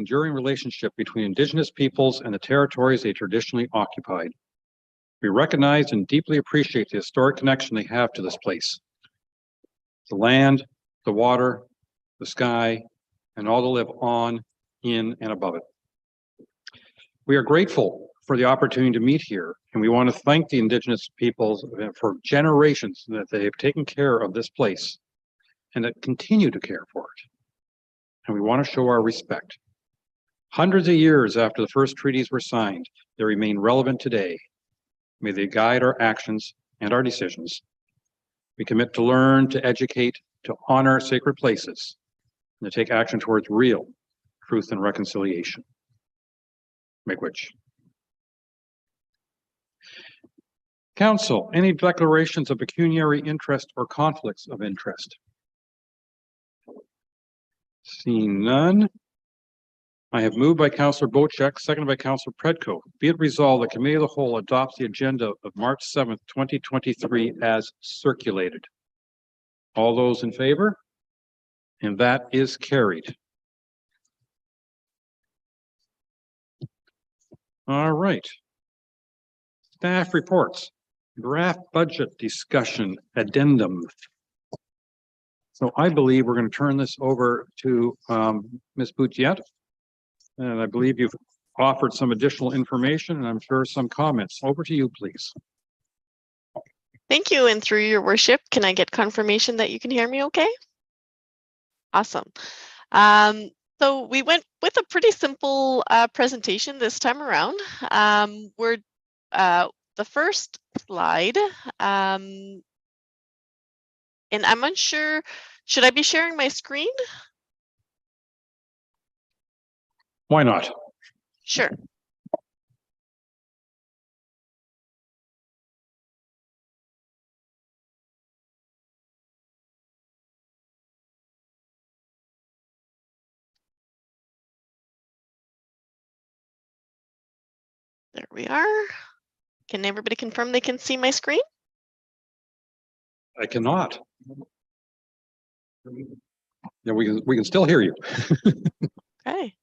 enduring relationship between Indigenous peoples and the territories they traditionally occupied. We recognize and deeply appreciate the historic connection they have to this place. The land, the water, the sky, and all that live on, in, and above it. We are grateful for the opportunity to meet here, and we want to thank the Indigenous peoples for generations that they have taken care of this place and that continue to care for it. And we want to show our respect. Hundreds of years after the first treaties were signed, they remain relevant today. May they guide our actions and our decisions. We commit to learn, to educate, to honor sacred places, and to take action towards real truth and reconciliation. Make which. Council, any declarations of pecuniary interest or conflicts of interest? Seeing none. I have moved by Councillor Bochek, seconded by Councillor Predko. Be it resolved, the Committee of the Whole adopts the agenda of March 7th, 2023 as circulated. All those in favor? And that is carried. All right. Staff reports. Draft budget discussion addendum. So I believe we're going to turn this over to Ms. Boutiette. And I believe you've offered some additional information and I'm sure some comments. Over to you, please. Thank you. And through your worship, can I get confirmation that you can hear me okay? Awesome. So we went with a pretty simple presentation this time around. We're the first slide, and I'm unsure, should I be sharing my screen? Why not? Sure. There we are. Can everybody confirm they can see my screen? I cannot. Yeah, we can still hear you. Okay.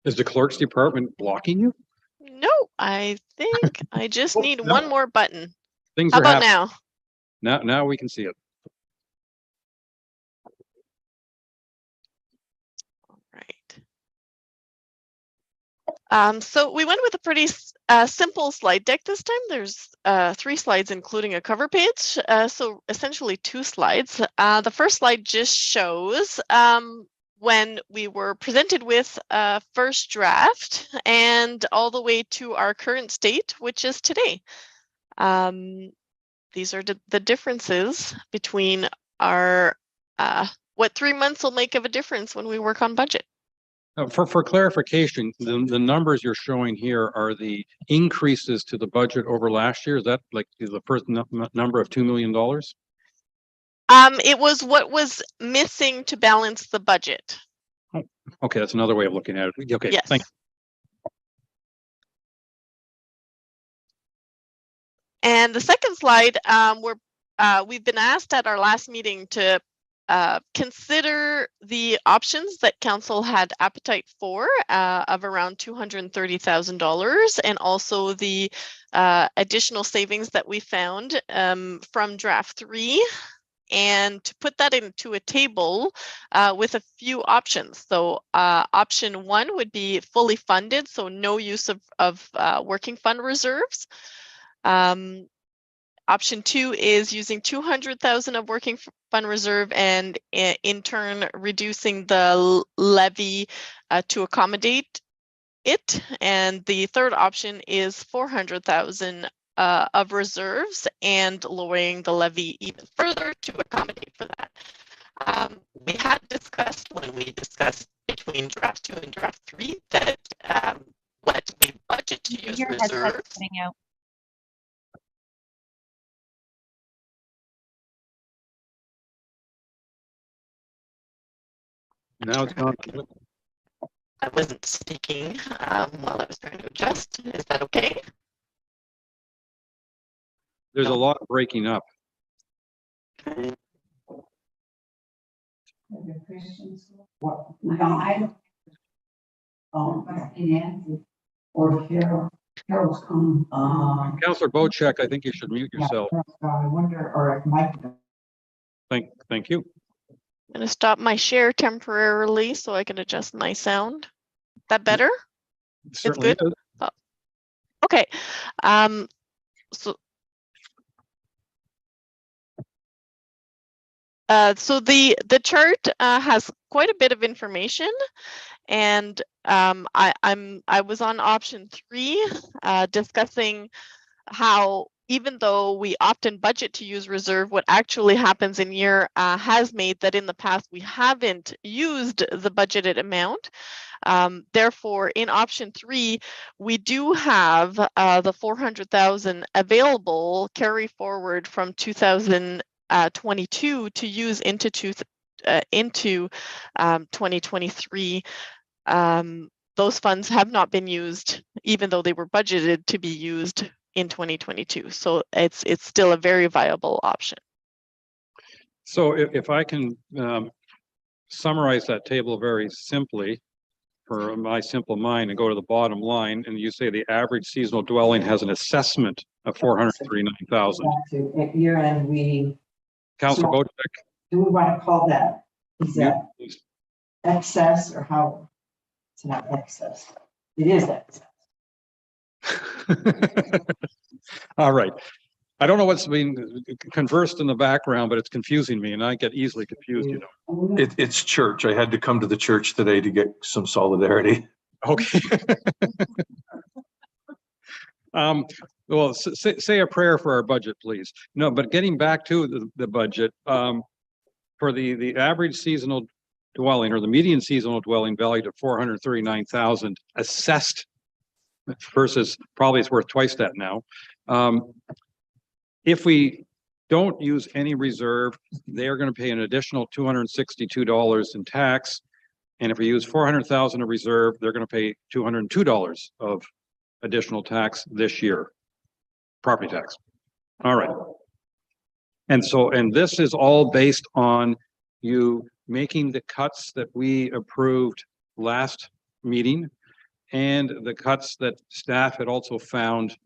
Is the clerk's department blocking you? No, I think I just need one more button. Things How are about happening. now? Now we can see it. All right. So we went with a pretty simple slide deck this time. There's 3 slides, including a cover page. So essentially 2 slides. The first slide just shows when we were presented with a first draft and all the way to our current state, which is today. These are the differences between our, what 3 months will make of a difference when we work on budget. For clarification, the numbers you're showing here are the increases to the budget over last year. Is that like the first number of $2 million? It was what was missing to balance the budget. Oh, okay, that's another way of looking at it. Okay, yes. Thanks. And the second slide, we've been asked at our last meeting to consider the options that council had appetite for of around $230,000, and also the additional savings that we found from draft 3, and to put that into a table with a few options. So option 1 would be fully funded, so no use of working fund reserves. Option 2 is using $200,000 of working fund reserve and in turn reducing the levy to accommodate it. And the third option is $400,000 of reserves and lowering the levy even further to accommodate for that. We had discussed when we discussed between draft 2 and draft 3 that what we budget to use reserves. Now it's gone. I wasn't speaking while I was trying to adjust. Is that okay? There's a lot of breaking up. Okay. The Christians, what, no, I don't. In or Carol's come, Counselor Bocheck, I think you should mute yourself. I wonder, or if Mike. Thank you. I'm going to stop my share temporarily so I can adjust my sound. That better? Certainly good? is. Oh. Okay. So the chart has quite a bit of information, and I was on option 3 discussing how even though we often budget to use reserve, what actually happens in year has made that in the past we haven't used the budgeted amount. Therefore, in option 3, we do have the 400,000 available carry forward from 2022 to use into 2023. Those funds have not been used, even though they were budgeted to be used in 2022. So it's still a very viable option. So if I can summarize that table very simply for my simple mind and go to the bottom line, and you say the average seasonal dwelling has an assessment of 439,000. At year end, Councilor Bocheck. do we want to call that? Is that excess or how? It's not excess. It is excess. All right. I don't know what's being conversed in the background, but it's confusing me and I get easily confused, you know. It's church. I had to come to the church today to get some solidarity. Okay. Well, say a prayer for our budget, please. No, but getting back to the budget, for the average seasonal dwelling or the median seasonal dwelling valued at 439,000 assessed versus probably it's worth twice that now. If we don't use any reserve, they are going to pay an additional $262 in tax. And if we use 400,000 of reserve, they're going to pay $202 of additional tax this year, property tax. All right. And this is all based on you making the cuts that we approved last meeting and the cuts that staff had also found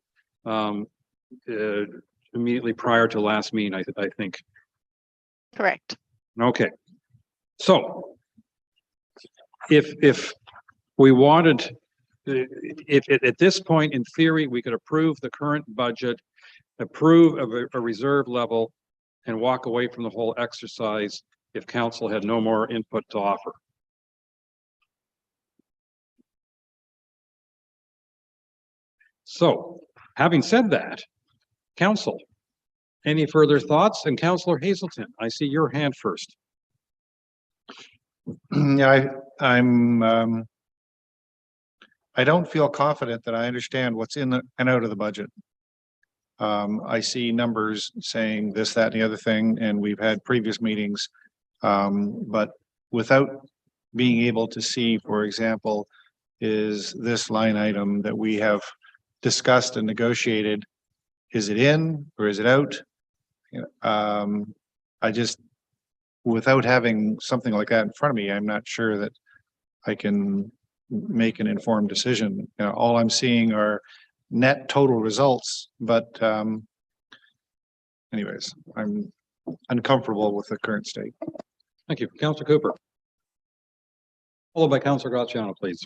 immediately prior to last meeting, I think. Correct. Okay. So if we wanted, if at this point, in theory, we could approve the current budget, approve of a reserve level, and walk away from the whole exercise if council had no more input to offer. So, having said that, council, any further thoughts? And Councillor Hazelton, I see your hand first. Yeah, I don't feel confident that I understand what's in and out of the budget. I see numbers saying this, that, and the other thing, and we've had previous meetings, but without being able to see, for example, is this line item that we have discussed and negotiated, is it in or is it out? I just, without having something like that in front of me, I'm not sure that I can make an informed decision. You know, all I'm seeing are net total results, but anyways, I'm uncomfortable with the current state. Thank you. Councillor Cooper. Followed by Councillor Graziano, please.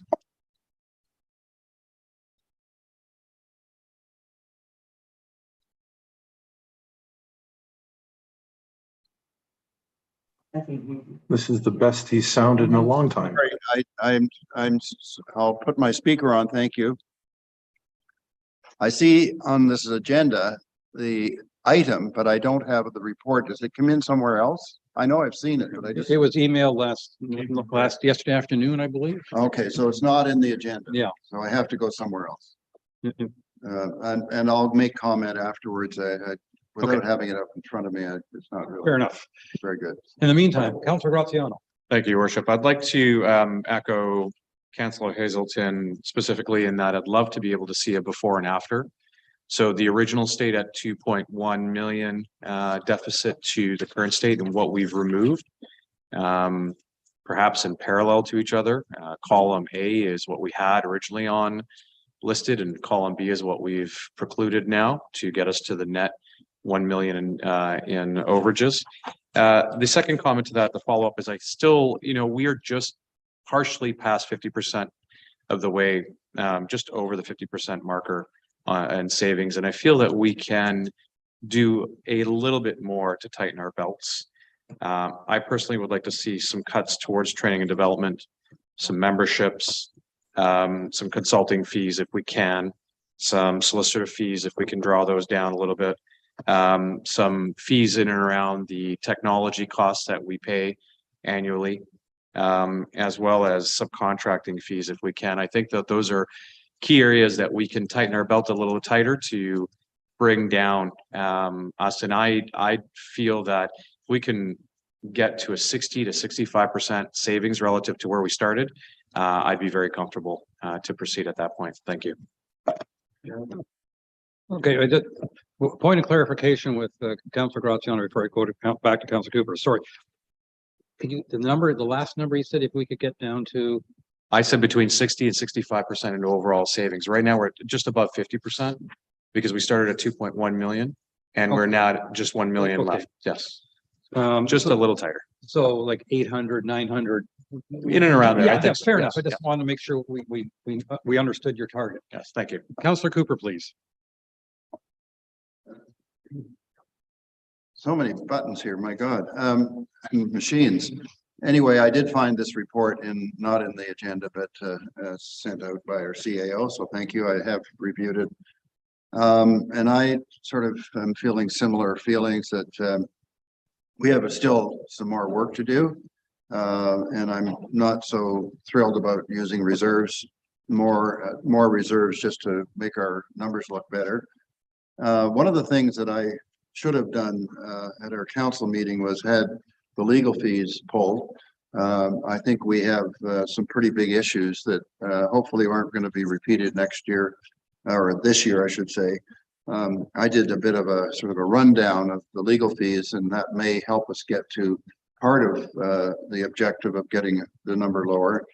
This is the best he's sounded in a long time. I'll put my speaker on. Thank you. I see on this agenda the item, but I don't have the report. Does it come in somewhere else? I know I've seen it, but I just. It was emailed yesterday afternoon, I believe. Okay, so it's not in the agenda. Yeah. So I have to go somewhere else. And I'll make comment afterwards. Without having it up in front of me, it's not really. Fair enough. Very good. In the meantime, Councillor Graziano. Thank you, Your Worship. I'd like to echo Councillor Hazelton specifically in that I'd love to be able to see a before and after. So the original state at 2.1 million deficit to the current state and what we've removed. perhaps in parallel to each other. Column A is what we had originally on listed, and column B is what we've precluded now to get us to the net 1 million in overages. The second comment to that, the follow-up, is I still, we are just partially past 50% of the way, just over the 50% marker and savings. And I feel that we can do a little bit more to tighten our belts. I personally would like to see some cuts towards training and development, some memberships, some consulting fees if we can, some solicitor fees if we can draw those down a little bit, some fees in and around the technology costs that we pay annually, as well as subcontracting fees if we can. I think that those are key areas that we can tighten our belt a little tighter to bring down us. And I feel that we can get to a 60 to 65% savings relative to where we started. I'd be very comfortable to proceed at that point. Thank you. Okay, I did point of clarification with Councillor Graziano before I go to back to Councillor Cooper. Sorry. Could you, the last number you said, if we could get down to? I said between 60 and 65% in overall savings. Right now we're at just above 50% because we started at 2.1 million and we're now at just 1 million left. Yes. Just a little tighter. So like 800, 900. In and around there. Yeah, I think so. fair enough. Yes. I just want to make sure we understood your target. Yes, thank you. Councillor Cooper, please. So many buttons here, my God. Machines. Anyway, I did find this report not in the agenda, but sent out by our CAO. So thank you. I have reviewed it. And I sort of am feeling similar feelings that we have still some more work to do. And I'm not so thrilled about using reserves, more reserves just to make our numbers look better. One of the things that I should have done at our council meeting was had the legal fees pulled. I think we have some pretty big issues that hopefully aren't going to be repeated next year, or this year, I should say. I did a bit of a sort of a rundown of the legal fees, and that may help us get to part of the objective of getting the number lower.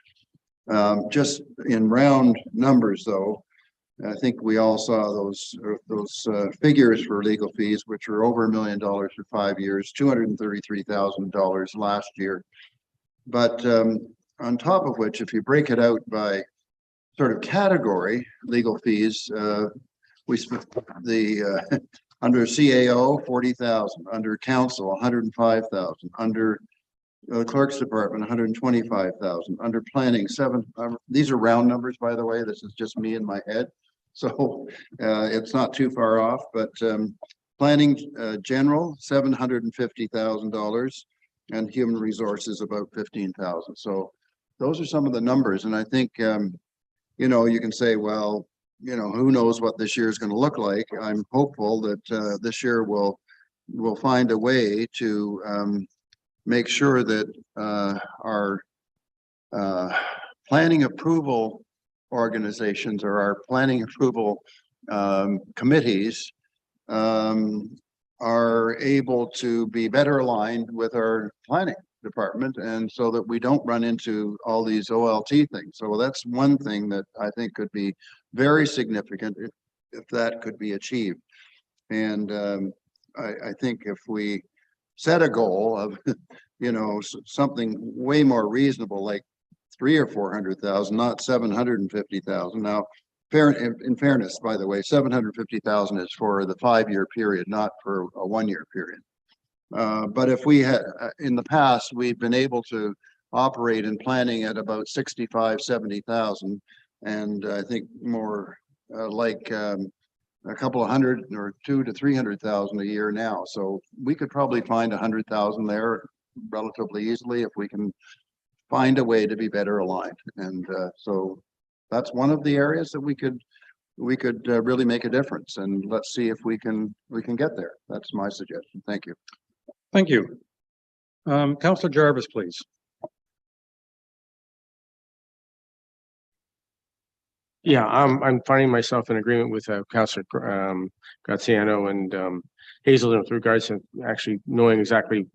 Just in round numbers, though, I think we all saw those figures for legal fees, which were over $1 million for 5 years, $233,000 last year. But on top of which, if you break it out by sort of category, legal fees, we spent under CAO 40,000, under council 105,000, under the clerk's department 125,000, under planning 7. These are round numbers, by the way. This is just me in my head. So it's not too far off, but planning general $750,000 and human resources about 15,000. So those are some of the numbers. And I think, you know, you can say, well, you know, who knows what this year is going to look like. I'm hopeful that this year we'll find a way to make sure that our planning approval organizations or our planning approval committees are able to be better aligned with our planning department, and so that we don't run into all these OLT things. So that's one thing that I think could be very significant if that could be achieved. And I think if we set a goal of, you know, something way more reasonable, like 300,000 or 400,000, not 750,000. Now, in fairness, by the way, 750,000 is for the 5-year period, not for a 1-year period. But if we had, in the past, we've been able to operate in planning at about 65, 70,000. And I think more like a couple of hundred or 200,000 to 300,000 a year now. So we could probably find 100,000 there relatively easily if we can find a way to be better aligned. And so that's one of the areas that we could really make a difference. And let's see if we can get there. That's my suggestion. Thank you. Thank you. Councillor Jarvis, please. Yeah, I'm finding myself in agreement with Councillor Graziano and Hazelton with regards to actually knowing exactly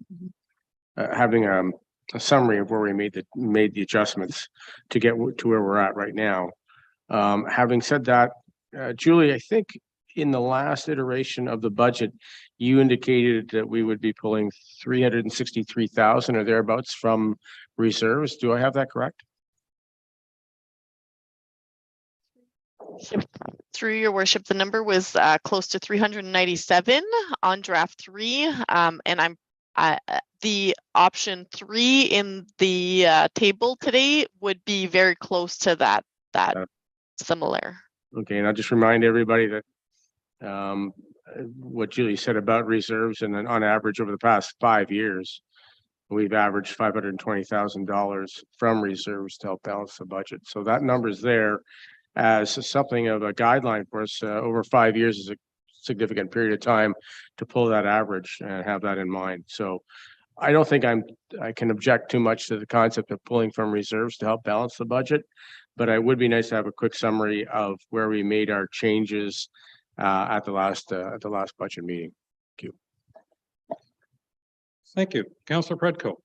having a summary of where we made the adjustments to get to where we're at right now. Having said that, Julie, I think in the last iteration of the budget, you indicated that we would be pulling 363,000 or thereabouts from reserves. Do I have that correct? Through your worship, the number was close to 397 on draft 3, and the option 3 in the table today would be very close to that similar. Okay, and I'll just remind everybody that what Julie said about reserves, and then on average over the past 5 years, we've averaged $520,000 from reserves to help balance the budget. So that number is there as something of a guideline for us. Over 5 years is a significant period of time to pull that average and have that in mind. So I don't think I can object too much to the concept of pulling from reserves to help balance the budget, but it would be nice to have a quick summary of where we made our changes at the last budget meeting. Thank you. Thank you. Councillor Predko.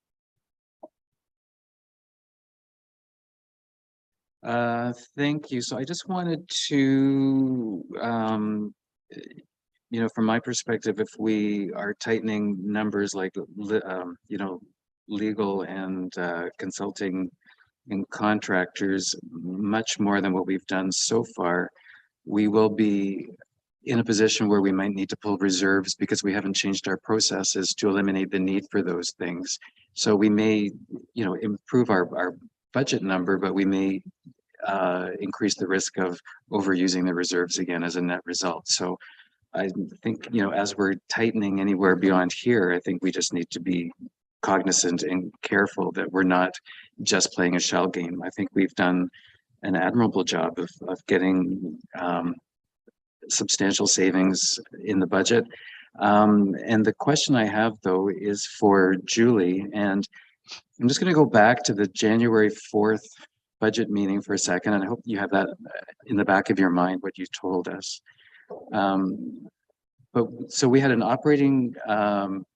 Thank you. So I just wanted to, from my perspective, if we are tightening numbers like, legal and consulting and contractors much more than what we've done so far, we will be in a position where we might need to pull reserves because we haven't changed our processes to eliminate the need for those things. So we may, improve our budget number, but we may increase the risk of overusing the reserves again as a net result. So I think, as we're tightening anywhere beyond here, I think we just need to be cognizant and careful that we're not just playing a shell game. I think we've done an admirable job of getting substantial savings in the budget. And the question I have, though, is for Julie, and I'm just going to go back to the January 4th budget meeting for a second, and I hope you have that in the back of your mind, what you told us. But so we had an operating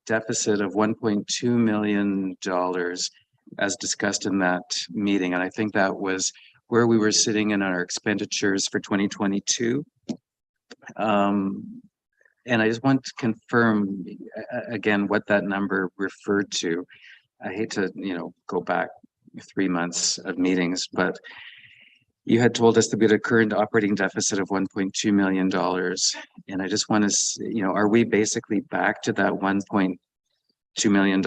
deficit of $1.2 million as discussed in that meeting, and I think that was where we were sitting in our expenditures for 2022. And I just want to confirm again what that number referred to. I hate to, go back 3 months of meetings, but you had told us that we had a current operating deficit of $1.2 million. And I just want to, are we basically back to that $1.2 million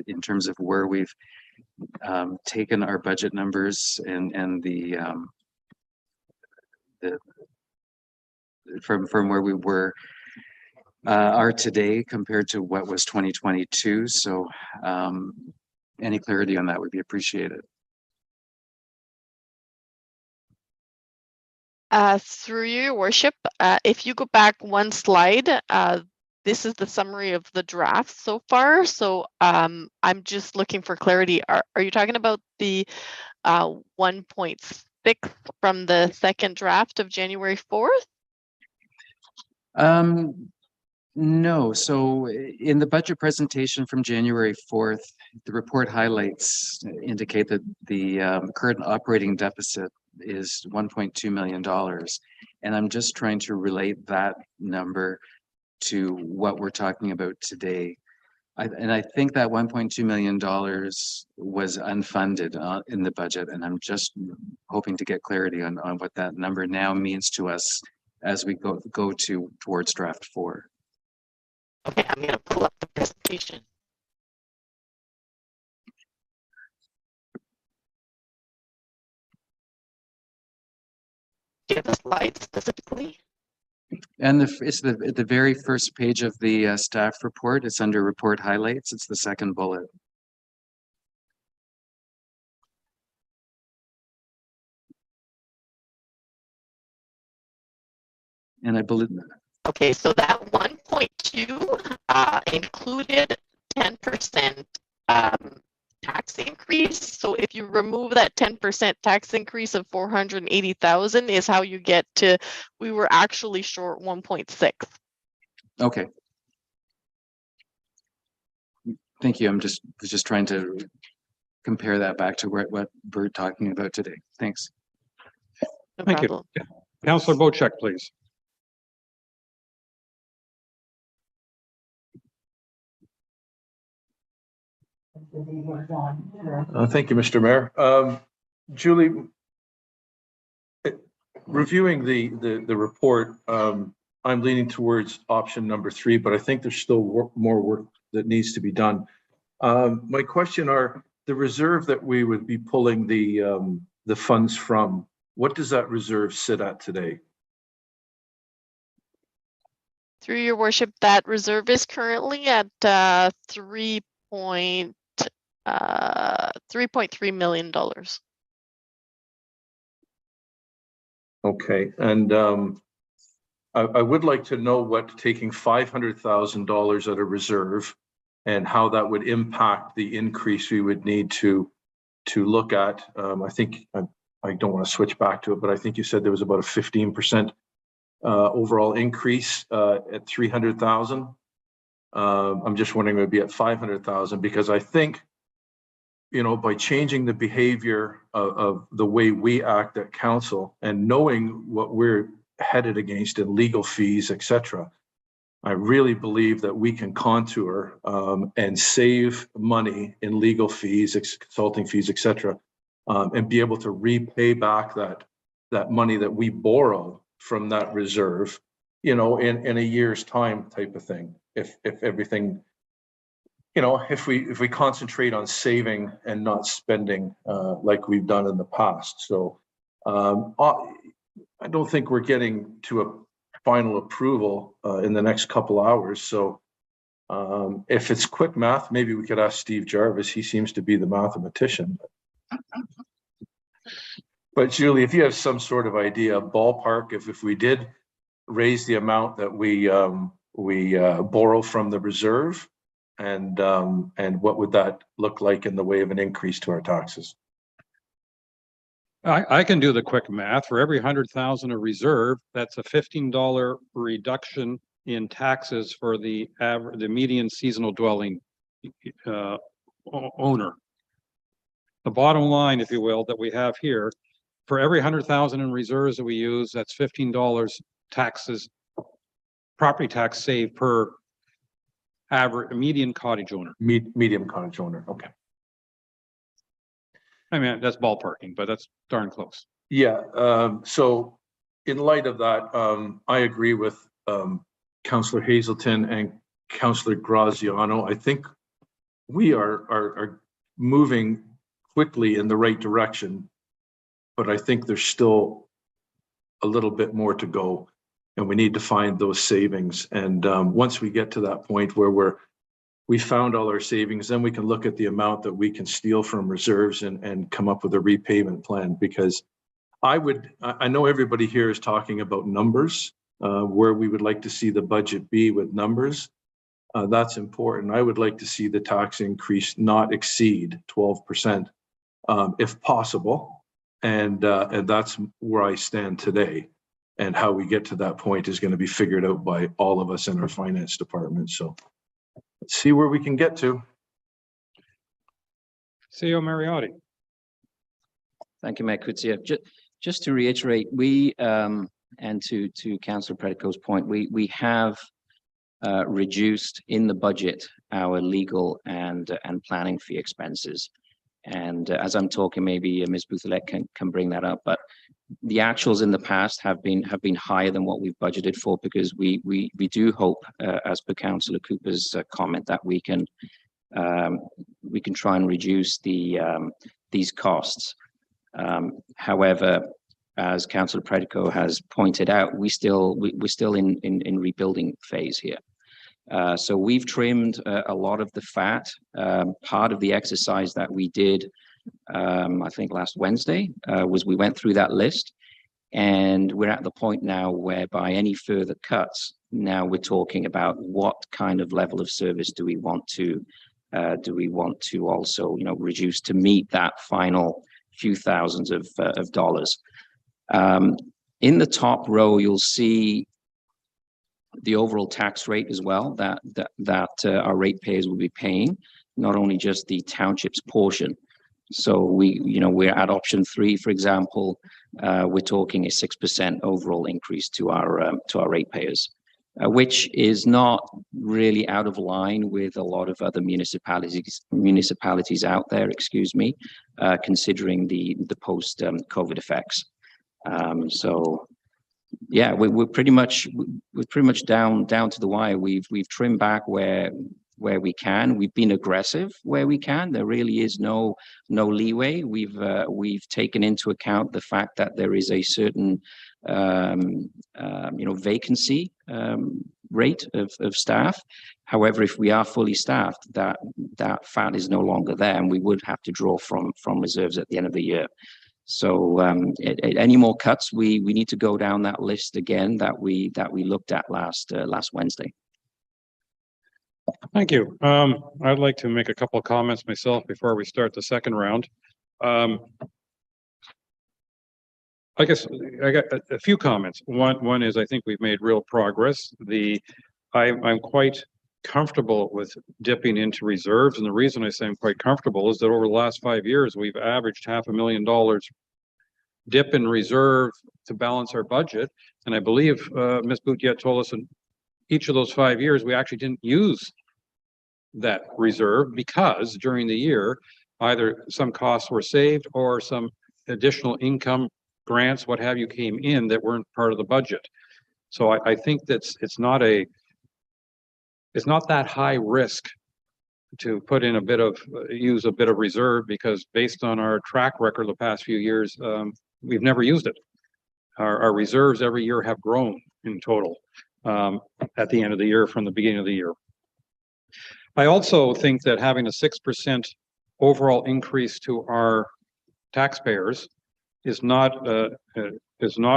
in terms of where we've taken our budget numbers and the from where we were are today compared to what was 2022. So any clarity on that would be appreciated. Through your worship, if you go back one slide, this is the summary of the draft so far. So I'm just looking for clarity. Are you talking about the 1.6 from the second draft of January 4th? No. So in the budget presentation from January 4th, the report highlights indicate that the current operating deficit is $1.2 million. And I'm just trying to relate that number to what we're talking about today. I think that $1.2 million was unfunded in the budget. And I'm just hoping to get clarity on what that number now means to us as we go towards draft 4. Okay, I'm going to pull up the presentation. Do you have the slide specifically? And it's the very first page of the staff report. It's under report highlights. It's the second bullet. And I believe. Okay, so that 1.2 included 10% tax increase. So if you remove that 10% tax increase of 480,000 is how you get to, we were actually short 1.6. Okay. Thank you. Was just trying to compare that back to what we're talking about today. Thanks. No Thank you. problem. Councillor Bocheck, please. Thank you, Mr. Mayor. Julie, reviewing the report, I'm leaning towards option number 3, but I think there's still more work that needs to be done. My question are, the reserve that we would be pulling the funds from, what does that reserve sit at today? Through your worship, that reserve is currently at $3.3 million. Okay, and I would like to know what taking $500,000 out of reserve and how that would impact the increase we would need to look at. I think I don't want to switch back to it, but I think you said there was about a 15% overall increase at 300,000. I'm just wondering if it would be at 500,000, because I think, you know, by changing the behavior of the way we act at council and knowing what we're headed against in legal fees, etc., I really believe that we can contour and save money in legal fees, consulting fees, etc., and be able to repay back that money that we borrow from that reserve, you know, in a year's time type of thing. If everything, you know, if we concentrate on saving and not spending like we've done in the past. So I don't think we're getting to a final approval in the next couple hours. So if it's quick math, maybe we could ask Steve Jarvis. He seems to be the mathematician. But Julie, if you have some sort of idea, ballpark, if we did raise the amount that we borrow from the reserve, and what would that look like in the way of an increase to our taxes? I can do the quick math. For every 100,000 of reserve, that's a $15 reduction in taxes for the median seasonal dwelling owner. The bottom line, if you will, that we have here, for every 100,000 in reserves that we use, that's $15 taxes, property tax saved per average median cottage owner. Medium cottage owner. Okay. I mean, that's ballparking, but that's darn close. Yeah. So in light of that, I agree with Councillor Hazelton and Councillor Graziano. I think we are moving quickly in the right direction, but I think there's still a little bit more to go, and we need to find those savings. And once we get to that point where we found all our savings, then we can look at the amount that we can steal from reserves and come up with a repayment plan. Because I know everybody here is talking about numbers, where we would like to see the budget be with numbers. That's important. I would like to see the tax increase not exceed 12%, if possible. And that's where I stand today. And how we get to that point is going to be figured out by all of us in our finance department. So let's see where we can get to. CEO Mariotti. Thank you, Mayor Kutsia. Just to reiterate, we and to Councillor Predico's point, we have reduced in the budget our legal and planning fee expenses. And as I'm talking, maybe Ms. Bouthelet can bring that up. But the actuals in the past have been higher than what we've budgeted for, because we do hope, as per Councillor Cooper's comment, that we can try and reduce these costs. However, as Councillor Predico has pointed out, we're still in rebuilding phase here. So we've trimmed a lot of the fat. Part of the exercise that we did, I think last Wednesday, was we went through that list, and we're at the point now whereby any further cuts, now we're talking about what kind of level of service do we want to also, you know, reduce to meet that final few thousands of dollars. In the top row, you'll see the overall tax rate as well that our ratepayers will be paying, not only just the township's portion. So we're at option 3, for example, we're talking a 6% overall increase to our ratepayers, which is not really out of line with a lot of other municipalities out there, considering the post COVID effects. So yeah, we're pretty much down to the wire. We've trimmed back where we can. We've been aggressive where we can. There really is no leeway. We've taken into account the fact that there is a certain vacancy rate of staff. However, if we are fully staffed, that fat is no longer there, and we would have to draw from reserves at the end of the year. So any more cuts, we need to go down that list again that we looked at last Wednesday. Thank you. I'd like to make a couple of comments myself before we start the second round. I guess I got a few comments. One is I think we've made real progress. I'm quite comfortable with dipping into reserves, and the reason I say I'm quite comfortable is that over the last 5 years we've averaged $500,000 dip in reserve to balance our budget, and I believe Ms. Boutiette told us in each of those 5 years we actually didn't use that reserve because during the year either some costs were saved or some additional income grants, what have you, came in that weren't part of the budget. So I think that's it's not that high risk to put in use a bit of reserve, because based on our track record the past few years, we've never used it. Our reserves every year have grown in total at the end of the year from the beginning of the year. I also think that having a 6% overall increase to our taxpayers is not at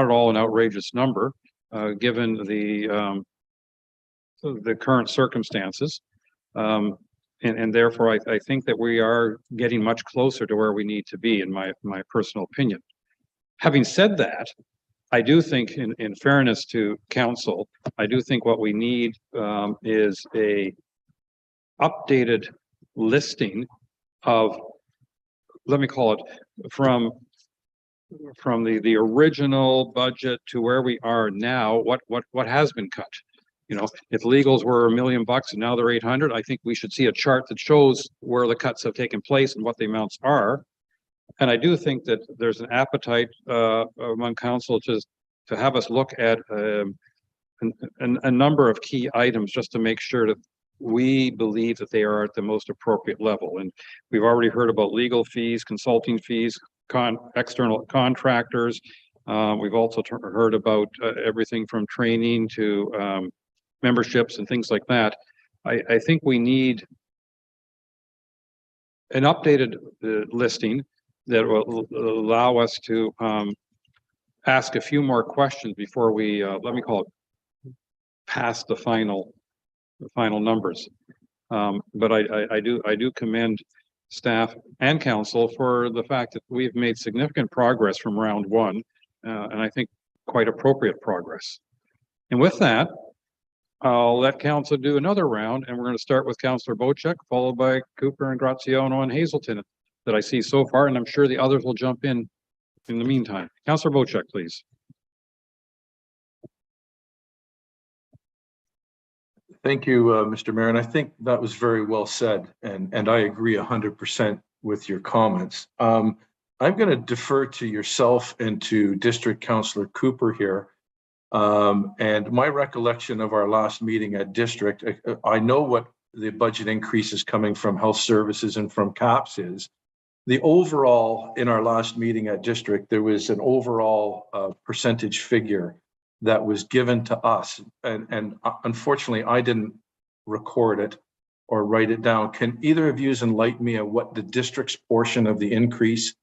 all an outrageous number, given the current circumstances. And therefore, I think that we are getting much closer to where we need to be, in my personal opinion. Having said that, I do think, in fairness to council, I do think what we need is a updated listing of, let me call it, from the original budget to where we are now, what has been cut. You know, if legals were $1 million and now they're 800, I think we should see a chart that shows where the cuts have taken place and what the amounts are. And I do think that there's an appetite among council to have us look at a number of key items just to make sure that we believe that they are at the most appropriate level. And we've already heard about legal fees, consulting fees, external contractors. We've also heard about everything from training to memberships and things like that. I think we need an updated listing that will allow us to ask a few more questions before we, let me call it, pass the final numbers. But I do commend staff and council for the fact that we've made significant progress from round 1, and I think quite appropriate progress. And with that, I'll let council do another round, and we're going to start with Councillor Bochek, followed by Cooper and Graziano and Hazelton that I see so far, and I'm sure the others will jump in the meantime. Councillor Bochek, please. Thank you, Mr. Mayor. And I think that was very well said, and I agree 100% with your comments. I'm going to defer to yourself and to District Councillor Cooper here. And my recollection of our last meeting at District, I know what the budget increases coming from health services and from CAPS is. The overall, in our last meeting at District, there was an overall percentage figure that was given to us. And unfortunately, I didn't record it or write it down. Can either of you enlighten me on what the district's portion of the increase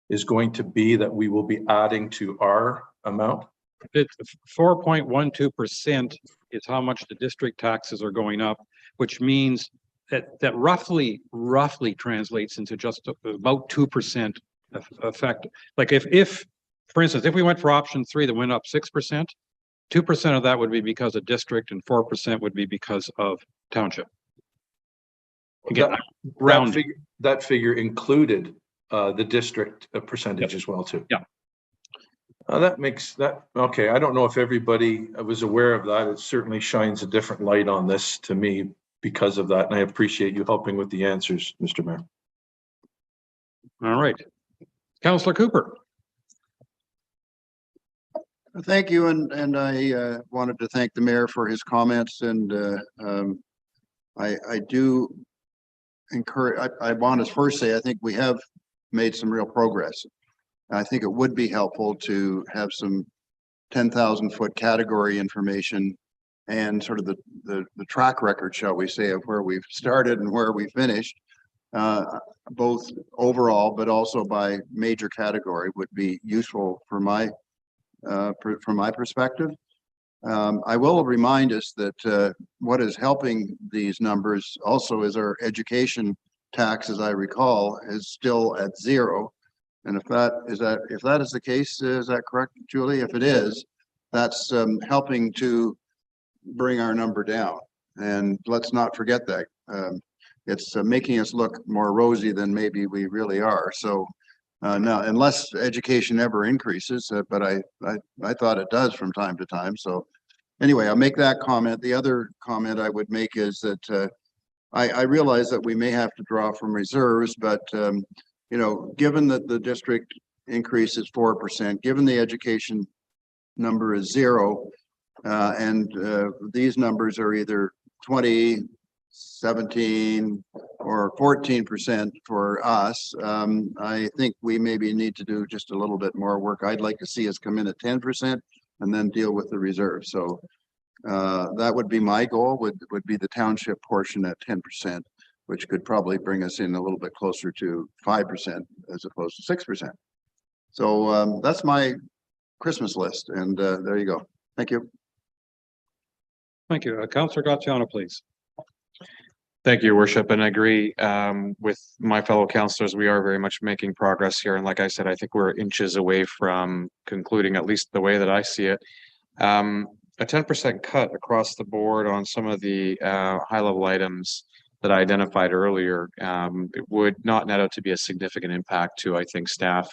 is going to be that we will be adding to our amount? It's 4.12% is how much the district taxes are going up, which means that roughly translates into just about 2% effect. Like if, for instance, if we went for option 3 that went up 6%, 2% of that would be because of district and 4% would be because of township. Again, that figure included the district percentage as well too. Yeah. That makes that, okay. I don't know if everybody was aware of that. It certainly shines a different light on this to me because of that. And I appreciate you helping with the answers, Mr. Mayor. All right. Councillor Cooper. Thank you, and I wanted to thank the mayor for his comments, and I do encourage, I want to first say, I think we have made some real progress. I think it would be helpful to have some 10,000-foot category information and sort of the track record, shall we say, of where we've started and where we finished, both overall, but also by major category would be useful for from my perspective. I will remind us that what is helping these numbers also is our education tax, as I recall, is still at 0. And if that is the case, is that correct, Julie? If it is, that's helping to bring our number down. And let's not forget that. It's making us look more rosy than maybe we really are. So now, unless education ever increases, but I thought it does from time to time. So anyway, I'll make that comment. The other comment I would make is that I realize that we may have to draw from reserves, but you know, given that the district increase is 4%, given the education number is 0, and these numbers are either 20, 17 or 14% for us, I think we maybe need to do just a little bit more work. I'd like to see us come in at 10% and then deal with the reserve. So that would be my goal, would be the township portion at 10%, which could probably bring us in a little bit closer to 5% as opposed to 6%. So that's my Christmas list, and there you go. Thank you. Thank you. Councillor Graziano, please. Thank you, Your Worship, and I agree with my fellow councillors. We are very much making progress here, and like I said, I think we're inches away from concluding, at least the way that I see it. A 10% cut across the board on some of the high-level items that I identified earlier, it would not net out to be a significant impact to, I think, staff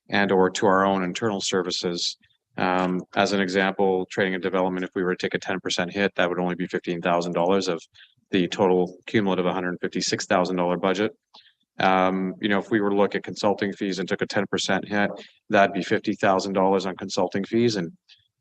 and or to our own internal services. As an example, training and development, if we were to take a 10% hit, that would only be $15,000 of the total cumulative $156,000 budget. You know, if we were to look at consulting fees and took a 10% hit, that'd be $50,000 on consulting fees. And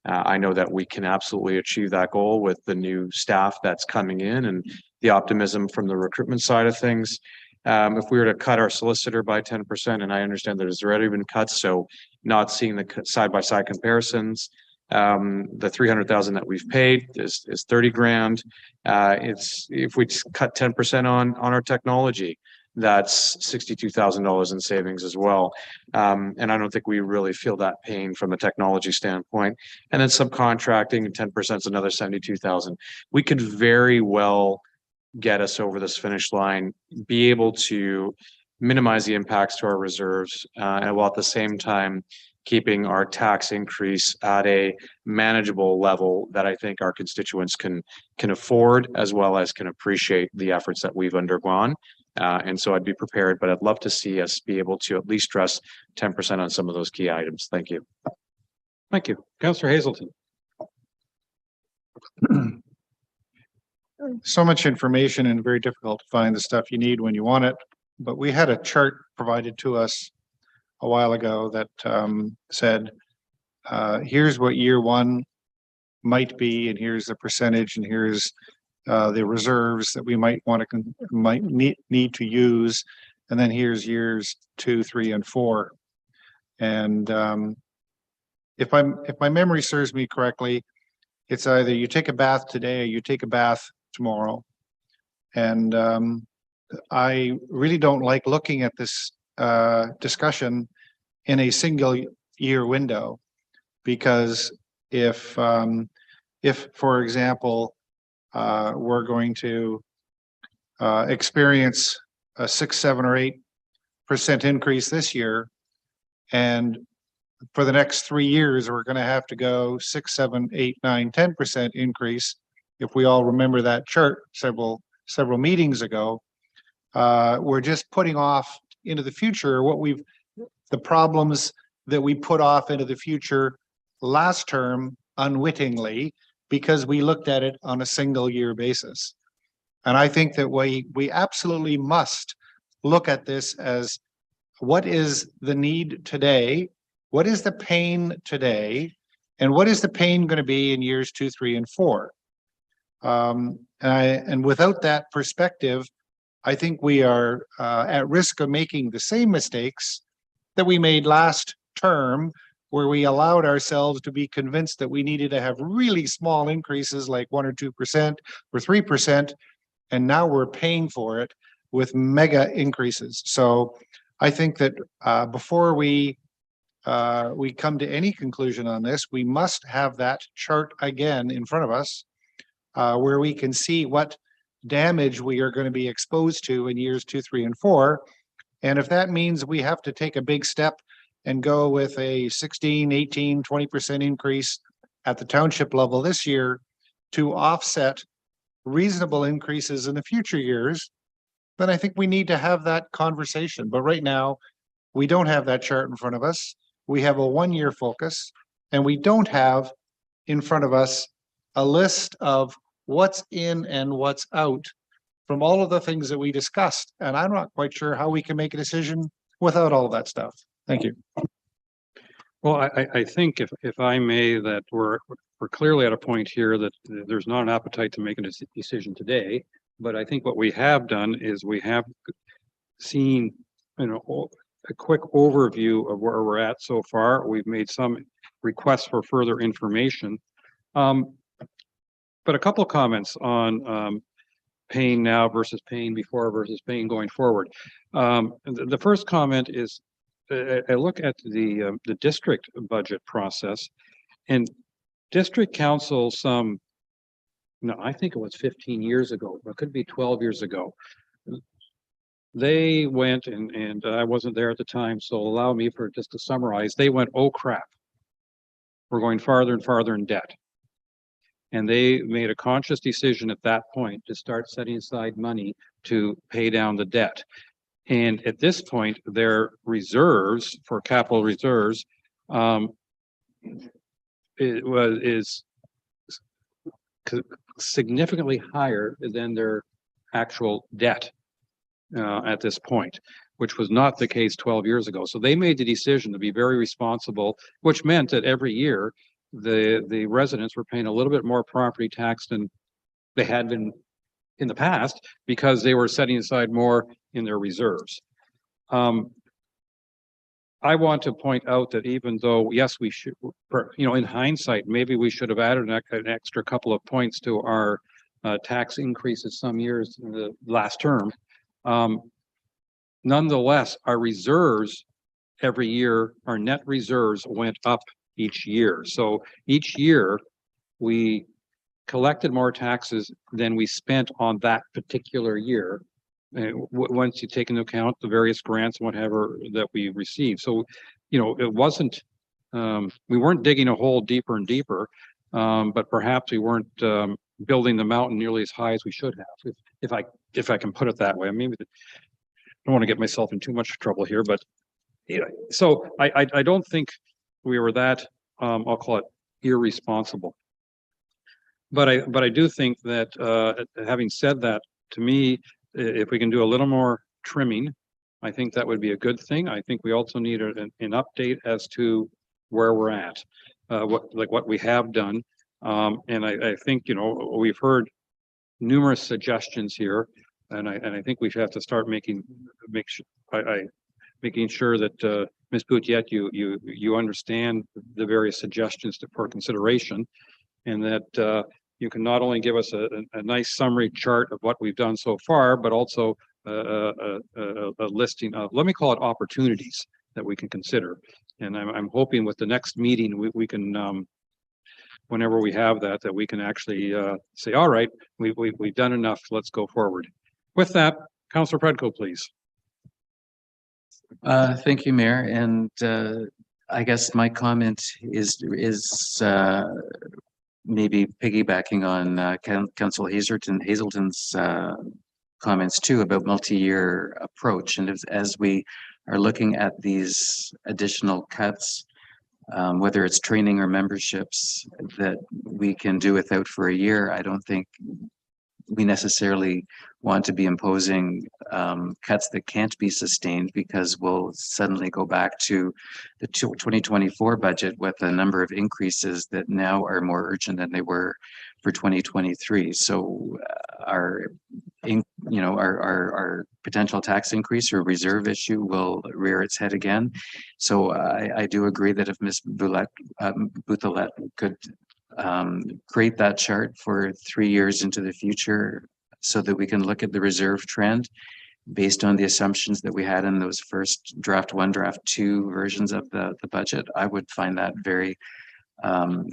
I know that we can absolutely achieve that goal with the new staff that's coming in and the optimism from the recruitment side of things. If we were to cut our solicitor by 10%, and I understand there's already been cuts, so not seeing the side-by-side comparisons, the 300,000 that we've paid is 30 grand. It's if we cut 10% on our technology, that's $62,000 in savings as well. And I don't think we really feel that pain from a technology standpoint. And then subcontracting, 10% is another 72,000. We could very well get us over this finish line, be able to minimize the impacts to our reserves, and while at the same time keeping our tax increase at a manageable level that I think our constituents can afford, as well as can appreciate the efforts that we've undergone. And so I'd be prepared, but I'd love to see us be able to at least stress 10% on some of those key items. Thank you. Thank you. Councillor Hazelton. So much information and very difficult to find the stuff you need when you want it. But we had a chart provided to us a while ago that said, here's what year one might be, and here's the percentage, and here's the reserves that we might need to use, and then here's years 2, 3, and 4. And if my memory serves me correctly, it's either you take a bath today or you take a bath tomorrow. And I really don't like looking at this discussion in a single year window, because if for example we're going to experience a 6, 7, or 8% increase this year, and for the next 3 years we're going to have to go 6, 7, 8, 9, 10% increase. If we all remember that chart several meetings ago, we're just putting off into the future, the problems that we put off into the future last term unwittingly, because we looked at it on a single year basis. And I think that we absolutely must look at this as, what is the need today? What is the pain today? And what is the pain going to be in years 2, 3, and 4? And without that perspective, I think we are at risk of making the same mistakes that we made last term, where we allowed ourselves to be convinced that we needed to have really small increases like 1 or 2% or 3%. And now we're paying for it with mega increases. So I think that before we come to any conclusion on this, we must have that chart again in front of us, where we can see what damage we are going to be exposed to in years 2, 3, and 4. And if that means we have to take a big step and go with a 16, 18, 20% increase at the township level this year to offset reasonable increases in the future years, then I think we need to have that conversation. But right now, we don't have that chart in front of us. We have a 1-year focus, and we don't have in front of us a list of what's in and what's out from all of the things that we discussed. And I'm not quite sure how we can make a decision without all of that stuff. Thank you. Well, I think if I may, that we're clearly at a point here that there's not an appetite to make a decision today. But I think what we have done is we have seen, a quick overview of where we're at so far. We've made some requests for further information. But a couple of comments on paying now versus paying before versus paying going forward. The first comment is, I look at the district budget process, and district council I think it was 15 years ago, it could be 12 years ago. They went, and I wasn't there at the time, so allow me just to summarize. They went, oh crap, we're going farther and farther in debt. And they made a conscious decision at that point to start setting aside money to pay down the debt. And at this point, their reserves for capital reserves is significantly higher than their actual debt at this point, which was not the case 12 years ago. So they made the decision to be very responsible, which meant that every year the residents were paying a little bit more property tax than they had been in the past, because they were setting aside more in their reserves. I want to point out that even though, yes, we should, in hindsight, maybe we should have added an extra couple of points to our tax increases some years in the last term. Nonetheless, our reserves every year, our net reserves went up each year. So each year we collected more taxes than we spent on that particular year. Once you take into account the various grants and whatever that we received. So, it wasn't, we weren't digging a hole deeper and deeper, but perhaps we weren't building the mountain nearly as high as we should have, if I can put it that way. I mean, I don't want to get myself in too much trouble here, but so I don't think we were that, I'll call it irresponsible. But I do think that, having said that, to me, if we can do a little more trimming, I think that would be a good thing. I think we also need an update as to where we're at, what we have done. And I think, we've heard numerous suggestions here, and I think we have to start making sure that Ms. Boutiette, you understand the various suggestions for consideration, and that you can not only give us a nice summary chart of what we've done so far, but also a listing of, let me call it, opportunities that we can consider. And I'm hoping with the next meeting, we can, whenever we have that we can actually say, all right, we've done enough, let's go forward. With that, Councillor Predko, please. Thank you, Mayor. And I guess my comment is maybe piggybacking on Councillor Hazelton's comments too about multi-year approach. And as we are looking at these additional cuts, whether it's training or memberships that we can do without for a year, I don't think we necessarily want to be imposing cuts that can't be sustained, because we'll suddenly go back to the 2024 budget with a number of increases that now are more urgent than they were for 2023. So our potential tax increase or reserve issue will rear its head again. So I do agree that if Ms. Bouthillette could create that chart for 3 years into the future so that we can look at the reserve trend based on the assumptions that we had in those first draft 1, draft 2 versions of the budget, I would find that very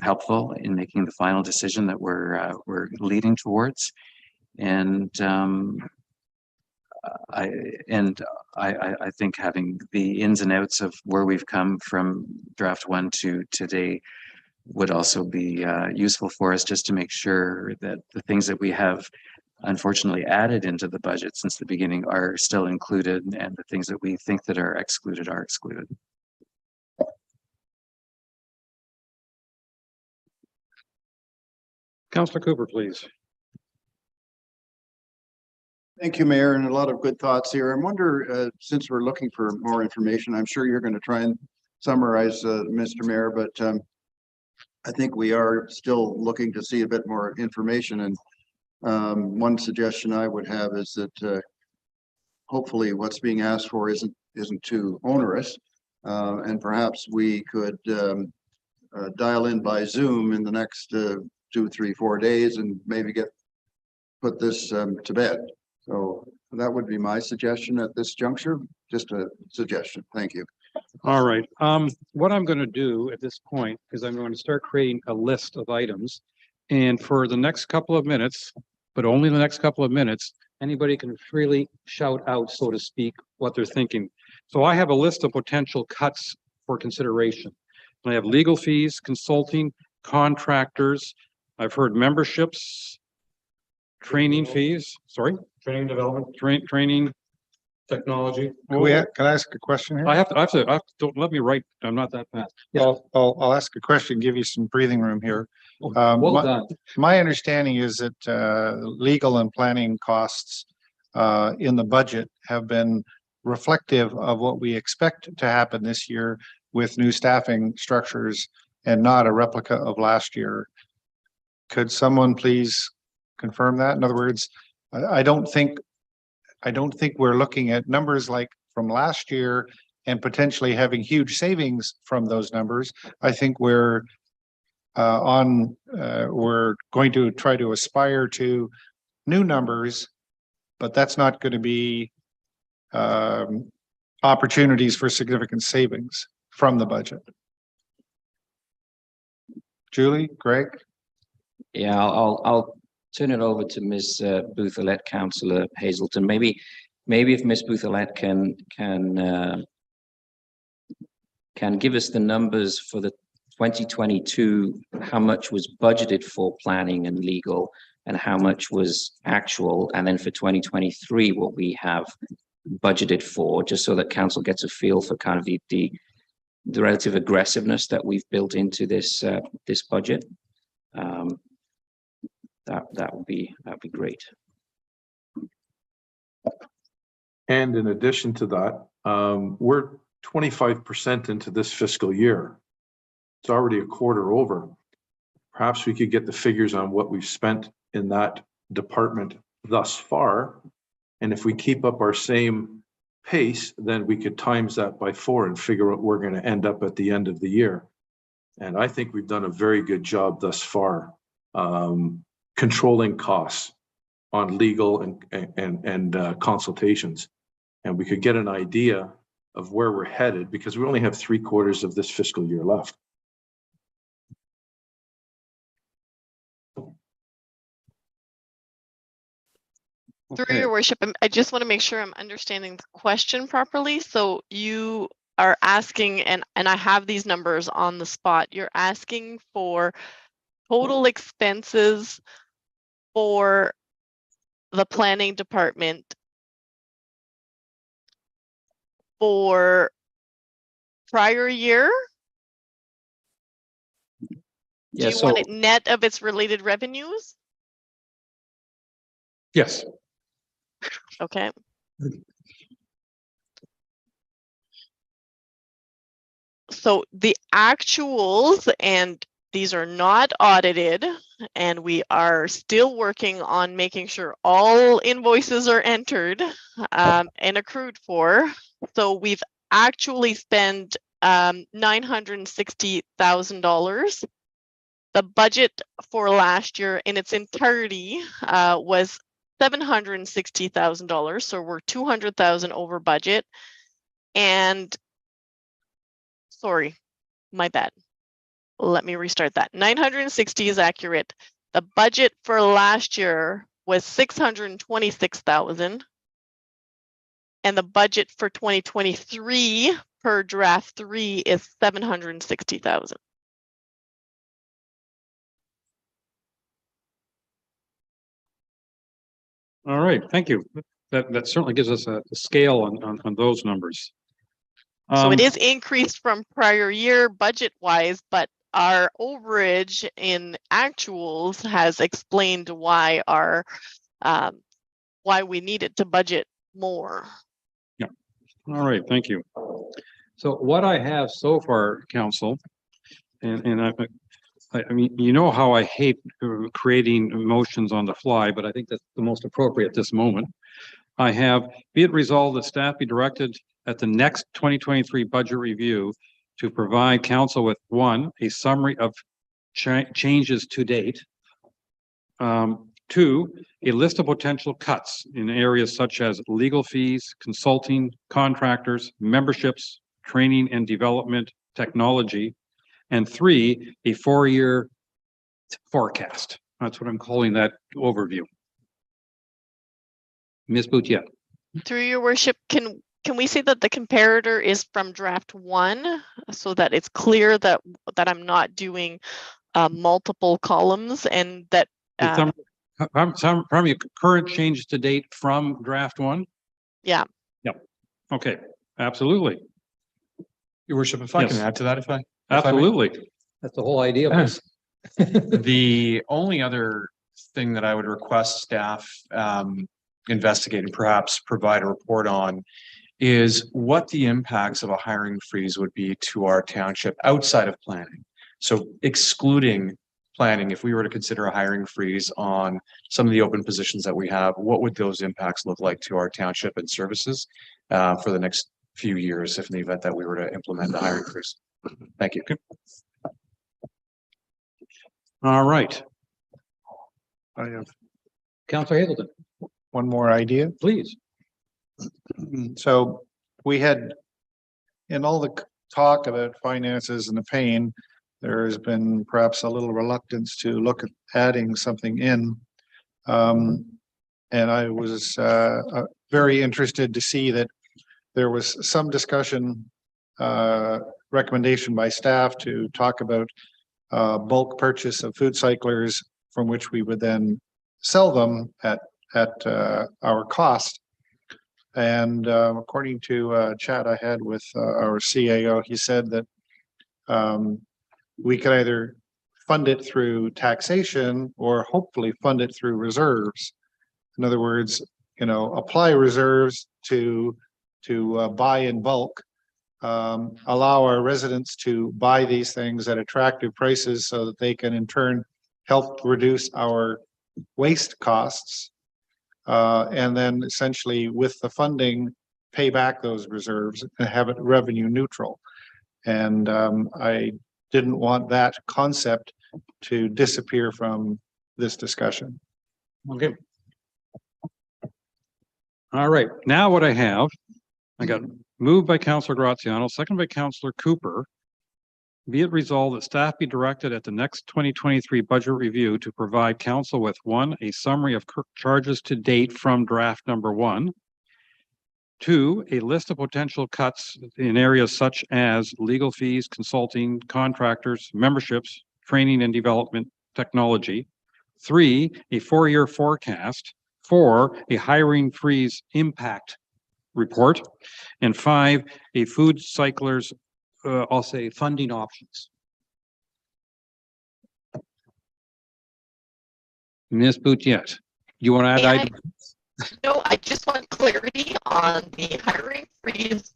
helpful in making the final decision that we're leading towards. And I think having the ins and outs of where we've come from draft 1 to today would also be useful for us, just to make sure that the things that we have unfortunately added into the budget since the beginning are still included, and the things that we think that are excluded are excluded. Councillor Cooper, please. Thank you, Mayor, and a lot of good thoughts here. I wonder, since we're looking for more information, I'm sure you're going to try and summarize, Mr. Mayor, but I think we are still looking to see a bit more information. And one suggestion I would have is that hopefully what's being asked for isn't too onerous, and perhaps we could dial in by Zoom in the next 2, 3, 4 days and maybe put this to bed. So that would be my suggestion at this juncture. Just a suggestion. Thank you. All right. What I'm going to do at this point is I'm going to start creating a list of items. And for the next couple of minutes, but only the next couple of minutes, anybody can freely shout out, so to speak, what they're thinking. So I have a list of potential cuts for consideration. I have legal fees, consulting, contractors. I've heard memberships, training fees, sorry, training development, training, technology. Can I ask a question here? I have to, don't let me write. I'm not that fast. Yeah. I'll ask a question, give you some breathing room here. Well done. My understanding is that legal and planning costs in the budget have been reflective of what we expect to happen this year with new staffing structures and not a replica of last year. Could someone please confirm that? In other words, I don't think we're looking at numbers like from last year and potentially having huge savings from those numbers. I think we're going to try to aspire to new numbers, but that's not going to be opportunities for significant savings from the budget. Julie, Greg? Yeah, I'll turn it over to Ms. Bouthillette, Councillor Hazelton. Maybe if Ms. Bouthillette can give us the numbers for the 2022, how much was budgeted for planning and legal and how much was actual, and then for 2023 what we have budgeted for, just so that council gets a feel for kind of the relative aggressiveness that we've built into this this budget. That'd be great. And in addition to that, we're 25% into this fiscal year. It's already a quarter over. Perhaps we could get the figures on what we've spent in that department thus far. And if we keep up our same pace, then we could times that by 4 and figure out where we're going to end up at the end of the year. And I think we've done a very good job thus far controlling costs on legal and consultations. And we could get an idea of where we're headed because we only have 3/4 of this fiscal year left. Through your worship, I just want to make sure I'm understanding the question properly. So you are asking, and I have these numbers on the spot, you're asking for total expenses for the planning department for prior year? Do Yeah, you want it net of its related revenues? Yes. Okay. So the actuals, and these are not audited, and we are still working on making sure all invoices are entered and accrued for. So we've actually spent $960,000. The budget for last year in its entirety was $760,000. So we're $200,000 over budget. And sorry, my bad. Let me restart that. 960 is accurate. The budget for last year was 626,000. And the budget for 2023 per draft 3 is 760,000. All right, thank you. That certainly gives us a scale on those numbers. So it is increased from prior year budget wise, but our overage in actuals has explained why our why we needed to budget more. Yeah. All right, thank you. So what I have so far, council, and I mean, you know how I hate creating motions on the fly, but I think that's the most appropriate at this moment. I have, be it resolved that staff be directed at the next 2023 budget review to provide council with one, a summary of changes to date. Two, a list of potential cuts in areas such as legal fees, consulting, contractors, memberships, training and development, technology. And three, a 4-year forecast. That's what I'm calling that overview. Ms. Boutier. Through your worship, can we say that the comparator is from draft 1 so that it's clear that I'm not doing multiple columns and that some current changes to date from draft 1? Yeah. Yep. Okay, absolutely. Your worship, if I can Yes. add to that, if I may. Absolutely. That's the whole idea of this. The only other thing that I would request staff investigate and perhaps provide a report on is what the impacts of a hiring freeze would be to our township outside of planning. So excluding planning, if we were to consider a hiring freeze on some of the open positions that we have, what would those impacts look like to our township and services for the next few years if in the event that we were to implement the hiring freeze? Thank you. All right. I have Councilor Hazelton, one more idea. please. So we had, in all the talk about finances and the pain, there has been perhaps a little reluctance to look at adding something in. And I was very interested to see that there was some discussion, recommendation by staff to talk about bulk purchase of food cyclers from which we would then sell them at our cost. And according to a chat I had with our CAO, he said that we could either fund it through taxation or hopefully fund it through reserves. In other words, apply reserves to buy in bulk, allow our residents to buy these things at attractive prices so that they can in turn help reduce our waste costs. And then essentially with the funding, pay back those reserves and have it revenue neutral. And I didn't want that concept to disappear from this discussion. Okay. All right. Now what I have, I got moved by Councillor Graziano, second by Councillor Cooper. Be it resolved that staff be directed at the next 2023 budget review to provide council with one, a summary of charges to date from draft number 1. 2, a list of potential cuts in areas such as legal fees, consulting, contractors, memberships, training and development, technology. 3, a 4-year forecast. 4, a hiring freeze impact report. And 5, a food cyclers, I'll say funding options. Ms. Boutiette, you want to add May I- items? No, I just want clarity on the hiring freeze.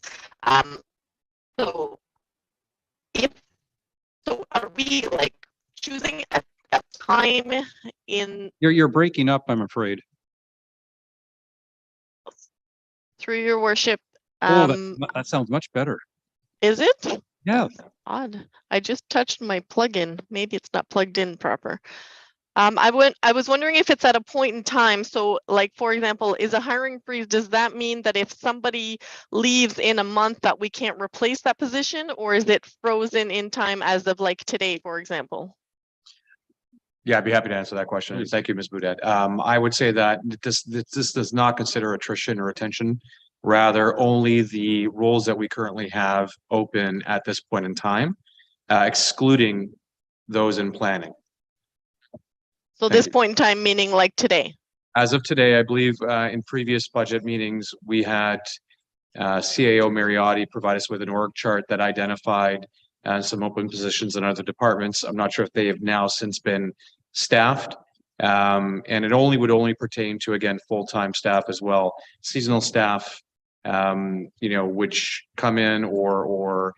So are we like choosing a time in You're breaking up, I'm afraid. through your worship? Oh, that sounds much better. Is it? Yeah. Odd. I just touched my plug-in. Maybe it's not plugged in proper. I was wondering if it's at a point in time. So like, for example, is a hiring freeze, does that mean that if somebody leaves in a month that we can't replace that position, or is it frozen in time as of like today, for example? Yeah, I'd be happy to answer that question. Thank you, Ms. Boudet. I would say that this does not consider attrition or retention. Rather, only the roles that we currently have open at this point in time, excluding those in planning. So this point in time, meaning like today? As of today, I believe in previous budget meetings, we had CAO Mariotti provide us with an org chart that identified some open positions in other departments. I'm not sure if they have now since been staffed. And it would only pertain to, again, full-time staff as well. Seasonal staff, which come in or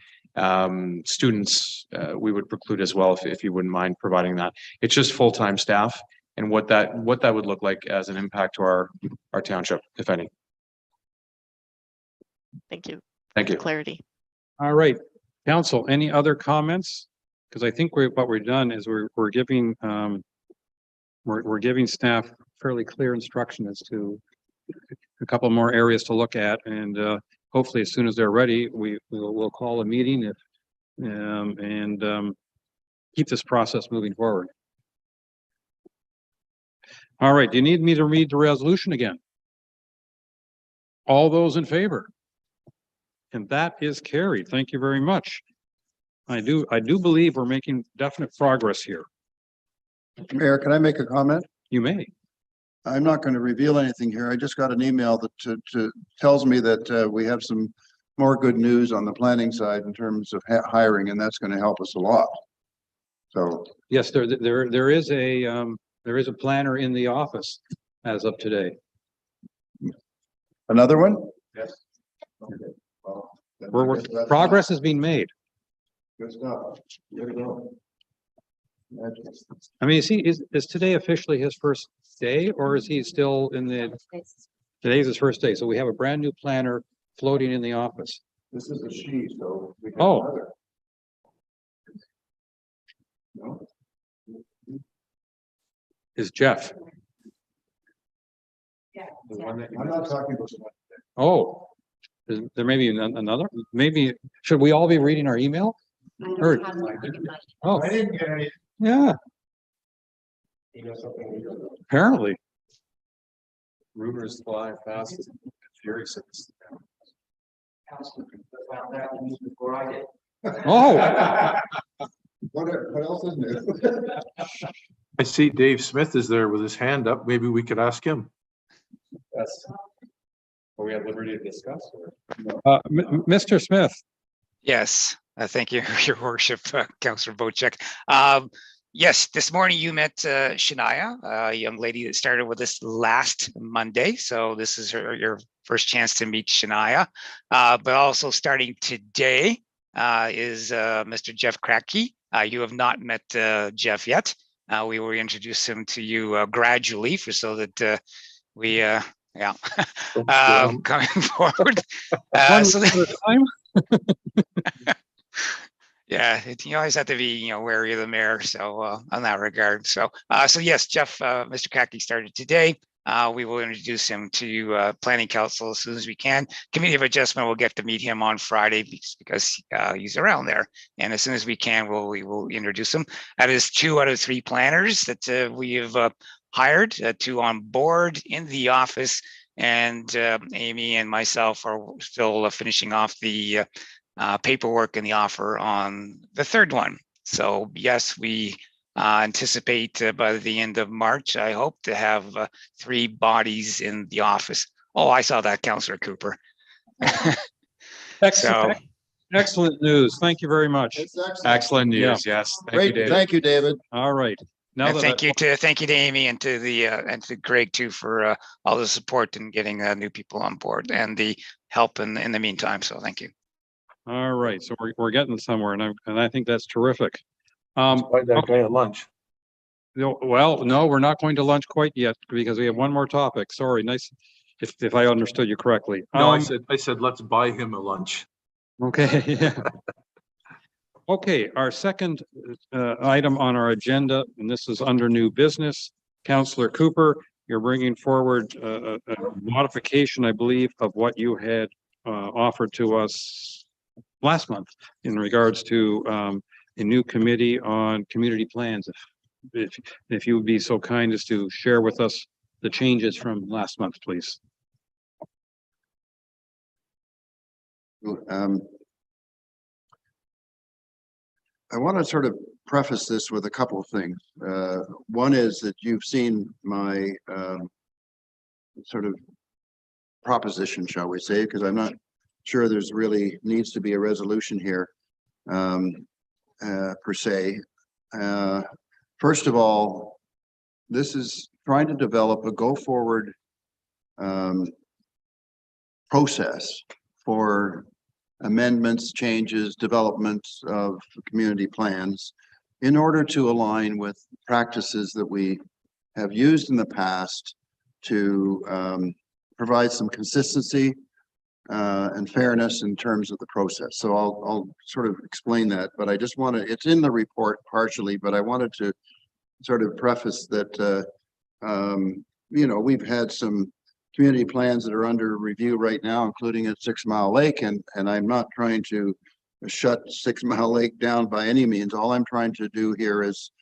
students, we would preclude as well if you wouldn't mind providing that. It's just full-time staff and what that would look like as an impact to our township, if any. Thank you. Thank you. Clarity. All right, council, any other comments? Because I think what we've done is we're giving staff fairly clear instruction as to a couple more areas to look at, and hopefully as soon as they're ready, we'll call a meeting and keep this process moving forward. All right, do you need me to read the resolution again? All those in favor? And that is carried. Thank you very much. I do believe we're making definite progress here. Mayor, can I make a comment? You may. I'm not going to reveal anything here. I just got an email that tells me that we have some more good news on the planning side in terms of hiring, and that's going to help us a lot. So Yes, there is a planner in the office as of today. another one? Yes. Okay. Well, then I guess that's Progress is being made. good stuff. Good to go. I mean, is today officially his first day, or is he still in today's his first day? So we have a brand new planner floating in the office. This is a she, so we can. Oh. Another. No? Is Jeff. I'm not talking about. Oh, there may be another, maybe, should we all be reading our email? Or- Oh, I didn't get any. yeah, apparently. Rumors fly fast and furious. Oh, What else is new? I see Dave Smith is there with his hand up. Maybe we could ask him. That's. Are we at liberty to discuss? Or? Mr. Smith, Yes, thank you, Your Worship, Councillor Bocek. Yes, this morning you met Shania, a young lady that started with us last Monday. So this is your first chance to meet Shania. But also starting today is Mr. Jeff Kratky. You have not met Jeff yet. We will introduce him to you gradually so that we coming forward. So time? yeah, you always have to be, wary of the mayor. So on that regard, so yes, Jeff, Mr. Kratky started today. We will introduce him to Planning Council as soon as we can. Committee of Adjustment will get to meet him on Friday because he's around there, and as soon as we can, we will introduce him. That is 2 out of 3 planners that we have hired, 2 on board in the office, and Amy and myself are still finishing off the paperwork and the offer on the 3rd one. So yes, we Anticipate by the end of March, I hope to have 3 bodies in the office. Oh, I saw that, Councillor Cooper. So, Excellent news. Thank you very much. Excellent news. Yes. Thank you, Great, David. thank you, David. All right. Now and that thank you to Amy and to the and to Greg too for all the support in getting new people on board and the help in the meantime. So thank you. all right. So we're getting somewhere, and I think that's terrific. Buy that guy a lunch. Well, no, we're not going to lunch quite yet because we have one more topic. Sorry. Nice. If I understood you correctly. No, I said, let's buy him a lunch. Okay. Yeah. Okay, our second item on our agenda, and this is under new business. Councillor Cooper, you're bringing forward a modification, I believe, of what you had offered to us last month in regards to a new committee on community plans. If you would be so kind as to share with us the changes from last month, please. I want to sort of preface this with a couple of things. One is that you've seen my sort of proposition, shall we say, because I'm not sure there's really needs to be a resolution here per se. First of all, this is trying to develop a go forward process for amendments, changes, developments of community plans in order to align with practices that we have used in the past to provide some consistency and fairness in terms of the process. So I'll sort of explain that, but I just want to, it's in the report partially, but I wanted to sort of preface that, you know, we've had some community plans that are under review right now, including at 6 Mile Lake, and I'm not trying to shut 6 Mile Lake down by any means. All I'm trying to do here is,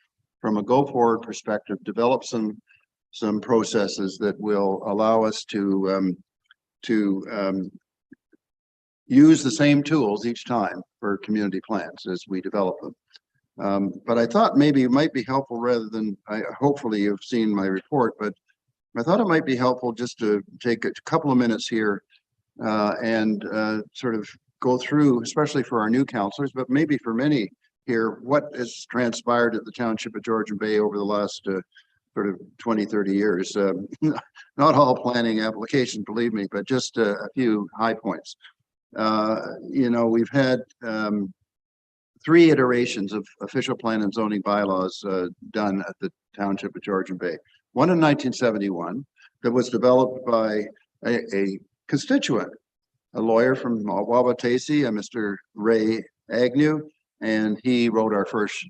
from a go forward perspective, develop some processes that will allow us to use the same tools each time for community plans as we develop them. But I thought maybe it might be helpful rather than, hopefully you've seen my report, but I thought it might be helpful just to take a couple of minutes here and sort of go through, especially for our new councillors, but maybe for many here, what has transpired at the Township of Georgian Bay over the last sort of 20, 30 years. Not all planning applications, believe me, but just a few high points. You know, we've had 3 iterations of official plan and zoning bylaws done at the Township of Georgian Bay. One in 1971 that was developed by a constituent, a lawyer from Wabautesia, Mr. Ray Agnew, and he wrote our first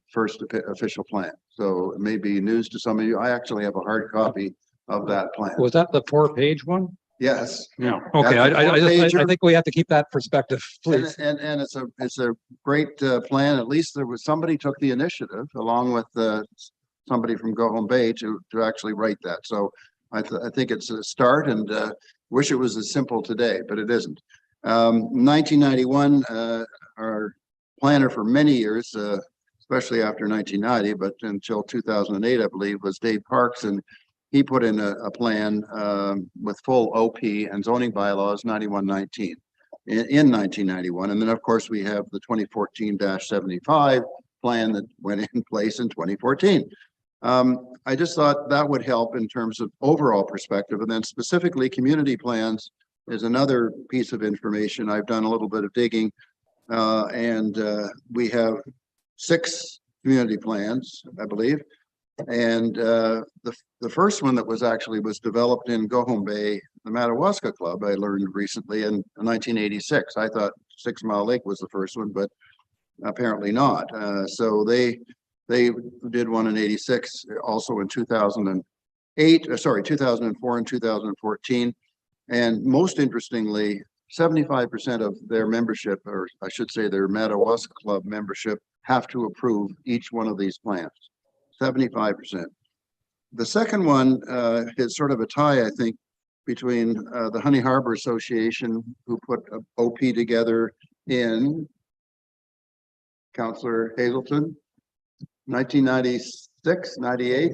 official plan. So it may be news to some of you. I actually have a hard copy of that plan. Was that the 4-page one? Yes. Yeah. Okay. I think we have to keep that perspective, please. And it's a great plan. At least there was somebody took the initiative along with somebody from Go Home Bay to actually write that. So I think it's a start, and wish it was as simple today, but it isn't. 1991, our planner for many years, especially after 1990, but until 2008, I believe, was Dave Parks, and he put in a plan with full OP and zoning bylaws 9119 in 1991. And then of course we have the 2014-75 plan that went in place in 2014. I just thought that would help in terms of overall perspective, and then specifically community plans is another piece of information. I've done a little bit of digging and we have 6 community plans, I believe. And the first one that was developed in Go Home Bay, the Madawaska Club, I learned recently in 1986. I thought 6 Mile Lake was the first one, but apparently not. So they did one in 86, also in 2008, 2004 and 2014. And most interestingly, 75% of their membership, or I should say their Madawaska Club membership, have to approve each one of these plans. 75%. The second one is sort of a tie, I think, between the Honey Harbor Association, who put OP together in Councillor Hazelton, 1996 96, 98,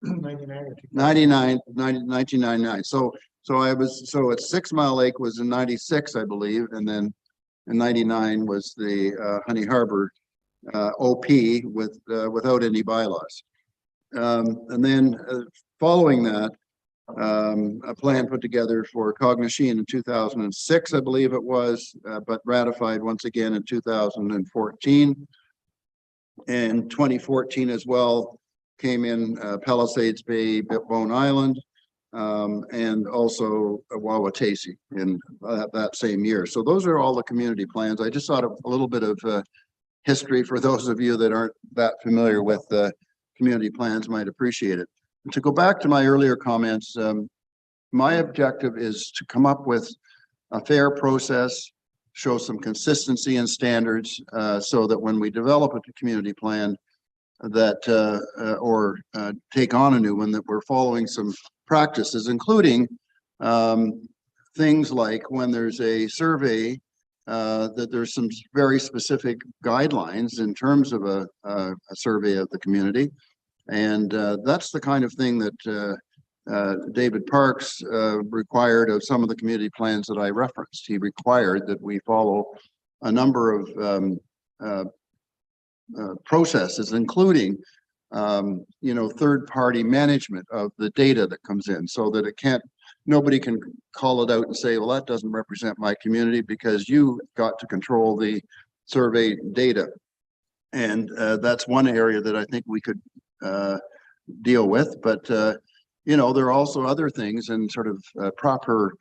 99, 1999. So it's 6 Mile Lake was in 96, I believe, and then in 99 was the Honey Harbor OP without any bylaws. And then following that, a plan put together for Cognizant in 2006, I believe it was, but ratified once again in 2014. And 2014 as well came in Palisades Bay, Bone Island, and also Wawatasi in that same year. So those are all the community plans. I just thought a little bit of history for those of you that aren't that familiar with community plans might appreciate it. And to go back to my earlier comments, my objective is to come up with a fair process, show some consistency in standards, so that when we develop a community plan that or take on a new one, that we're following some practices, including things like when there's a survey, that there's some very specific guidelines in terms of a survey of the community. And that's the kind of thing that David Parks required of some of the community plans that I referenced. He required that we follow a number of processes, including third-party management of the data that comes in, so that nobody can call it out and say, well, that doesn't represent my community because you got to control the survey data. And that's one area that I think we could deal with. But, there are also other things, and sort of proper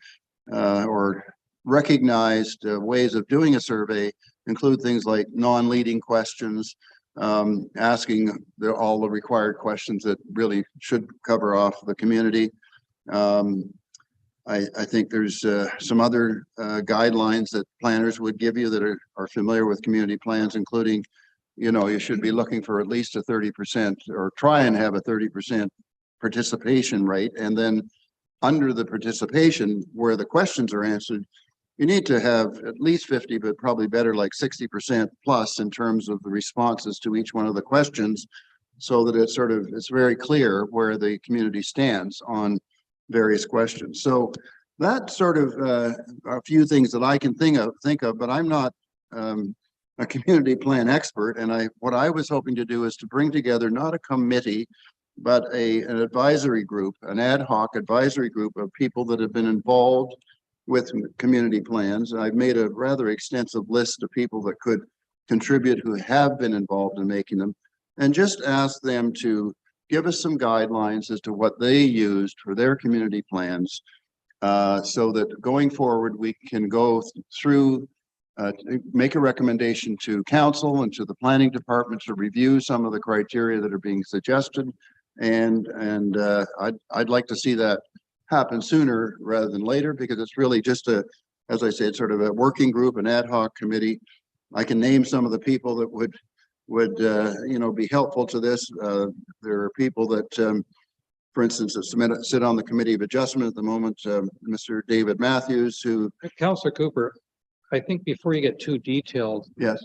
or recognized ways of doing a survey include things like non-leading questions, asking all the required questions that really should cover off the community. I think there's some other guidelines that planners would give you that are familiar with community plans, including, you should be looking for at least a 30% or try and have a 30% participation rate. And then under the participation where the questions are answered, you need to have at least 50, but probably better like 60% plus in terms of the responses to each one of the questions, so that it's very clear where the community stands on various questions. So that's sort of a few things that I can think of, but I'm not a community plan expert. And what I was hoping to do is to bring together not a committee, but an advisory group, an ad hoc advisory group of people that have been involved with community plans. I've made a rather extensive list of people that could contribute who have been involved in making them, and just ask them to give us some guidelines as to what they used for their community plans, so that going forward we can go through, make a recommendation to council and to the planning department to review some of the criteria that are being suggested. And I'd like to see that happen sooner rather than later, because it's really just as I said, sort of a working group, an ad hoc committee. I can name some of the people that would be helpful to this. There are people that, for instance, that sit on the Committee of Adjustment at the moment, Mr. David Matthews, who... Councillor Cooper, I think before you get too detailed, Yes.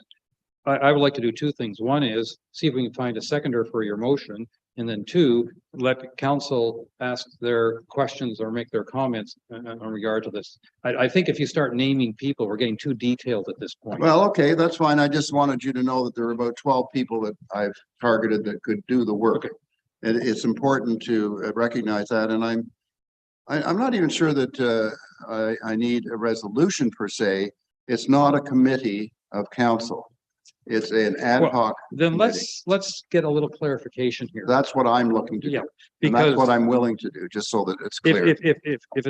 I would like to do two things. One is see if we can find a seconder for your motion. And then two, let council ask their questions or make their comments in regard to this. I think if you start naming people, we're getting too detailed at this point. Well, okay, that's fine. I just wanted you to know that there are about 12 people that I've targeted that could do the work. Okay. It's important to recognize that. And I'm not even sure that I need a resolution per se. It's not a committee of council. It's an ad hoc. Then committee. let's get a little clarification here. That's what I'm looking to do. And Because that's what I'm willing to do, just so that it's clear. if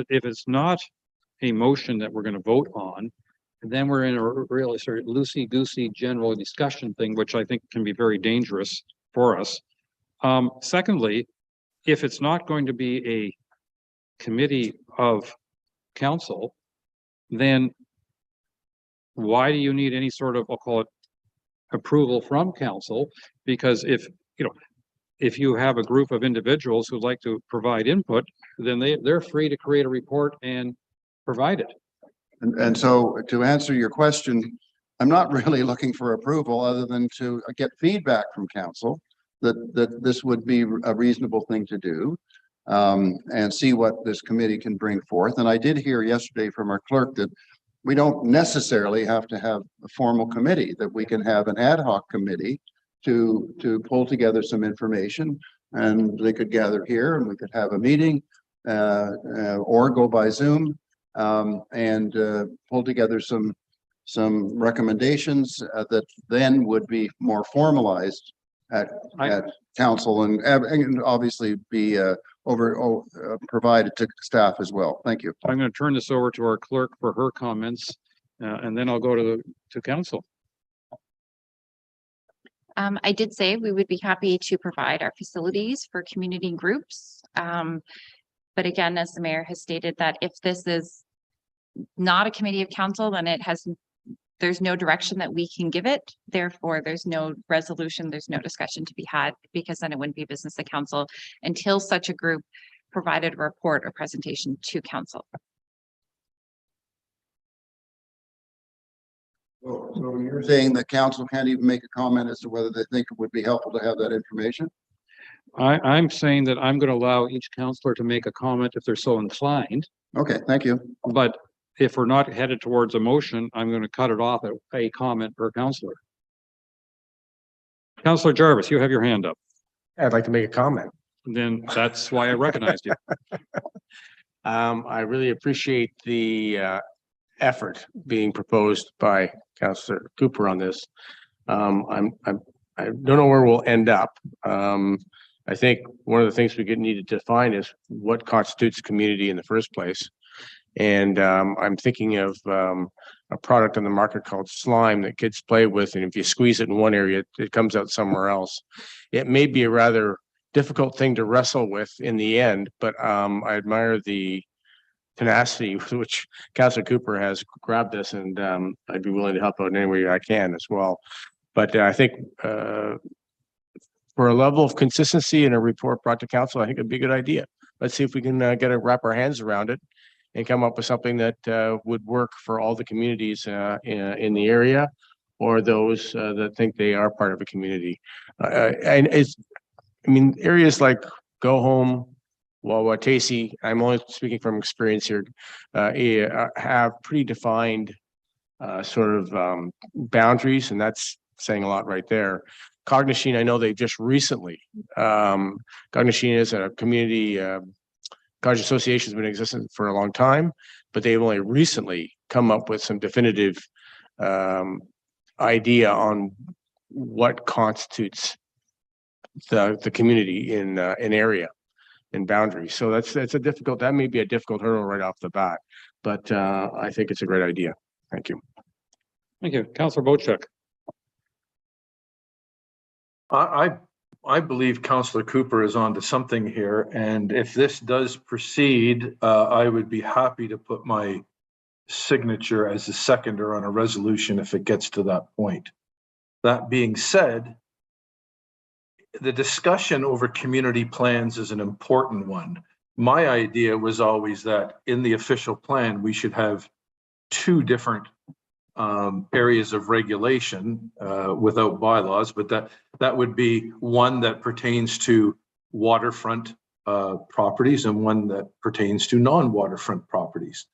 it's not a motion that we're going to vote on, then we're in a really sort of loosey-goosey general discussion thing, which I think can be very dangerous for us. Secondly, if it's not going to be a committee of council, then why do you need any sort of, I'll call it, approval from council? Because if you have a group of individuals who'd like to provide input, then they're free to create a report and provide it. And so to answer your question, I'm not really looking for approval other than to get feedback from council that this would be a reasonable thing to do. And see what this committee can bring forth. And I did hear yesterday from our clerk that we don't necessarily have to have a formal committee, that we can have an ad hoc committee to pull together some information, and they could gather here and we could have a meeting or go by Zoom and pull together some recommendations that then would be more formalized at council and obviously be provided to staff as well. Thank you. I'm going to turn this over to our clerk for her comments, and then I'll go to council. I did say we would be happy to provide our facilities for community groups. But again, as the mayor has stated, that if this is not a committee of council, then there's no direction that we can give it. Therefore, there's no resolution, there's no discussion to be had, because then it wouldn't be business of council until such a group provided a report or presentation to council. So you're saying that council can't even make a comment as to whether they think it would be helpful to have that information? I'm saying that I'm going to allow each councillor to make a comment if they're so inclined. Okay, thank you. But if we're not headed towards a motion, I'm going to cut it off at a comment per councillor. Councillor Jarvis, you have your hand up. I'd like to make a comment. Then that's why I recognized you. I really appreciate the effort being proposed by Councillor Cooper on this. I don't know where we'll end up. I think one of the things we need to define is what constitutes community in the first place. And I'm thinking of a product on the market called slime that kids play with, and if you squeeze it in one area, it comes out somewhere else. It may be a rather difficult thing to wrestle with in the end, but I admire the tenacity with which Councillor Cooper has grabbed this, and I'd be willing to help out in any way I can as well. But I think for a level of consistency in a report brought to council, I think it'd be a good idea. Let's see if we can wrap our hands around it and come up with something that would work for all the communities in the area, or those that think they are part of a community. And areas like Go Home, Wawatasi, I'm only speaking from experience here, have pretty defined sort of boundaries, and that's saying a lot right there. Cognishine, I know they just recently, Cognishine is a community college association, has been in existence for a long time, but they've only recently come up with some definitive idea on what constitutes the community in an area and boundaries. So that may be a difficult hurdle right off the bat, but I think it's a great idea. Thank you. Thank you. Councillor Bochuk. I believe Councillor Cooper is onto something here, and if this does proceed, I would be happy to put my signature as a seconder on a resolution if it gets to that point. That being said, the discussion over community plans is an important one. My idea was always that in the official plan, we should have two different areas of regulation without bylaws, but that would be one that pertains to waterfront properties and one that pertains to non-waterfront properties.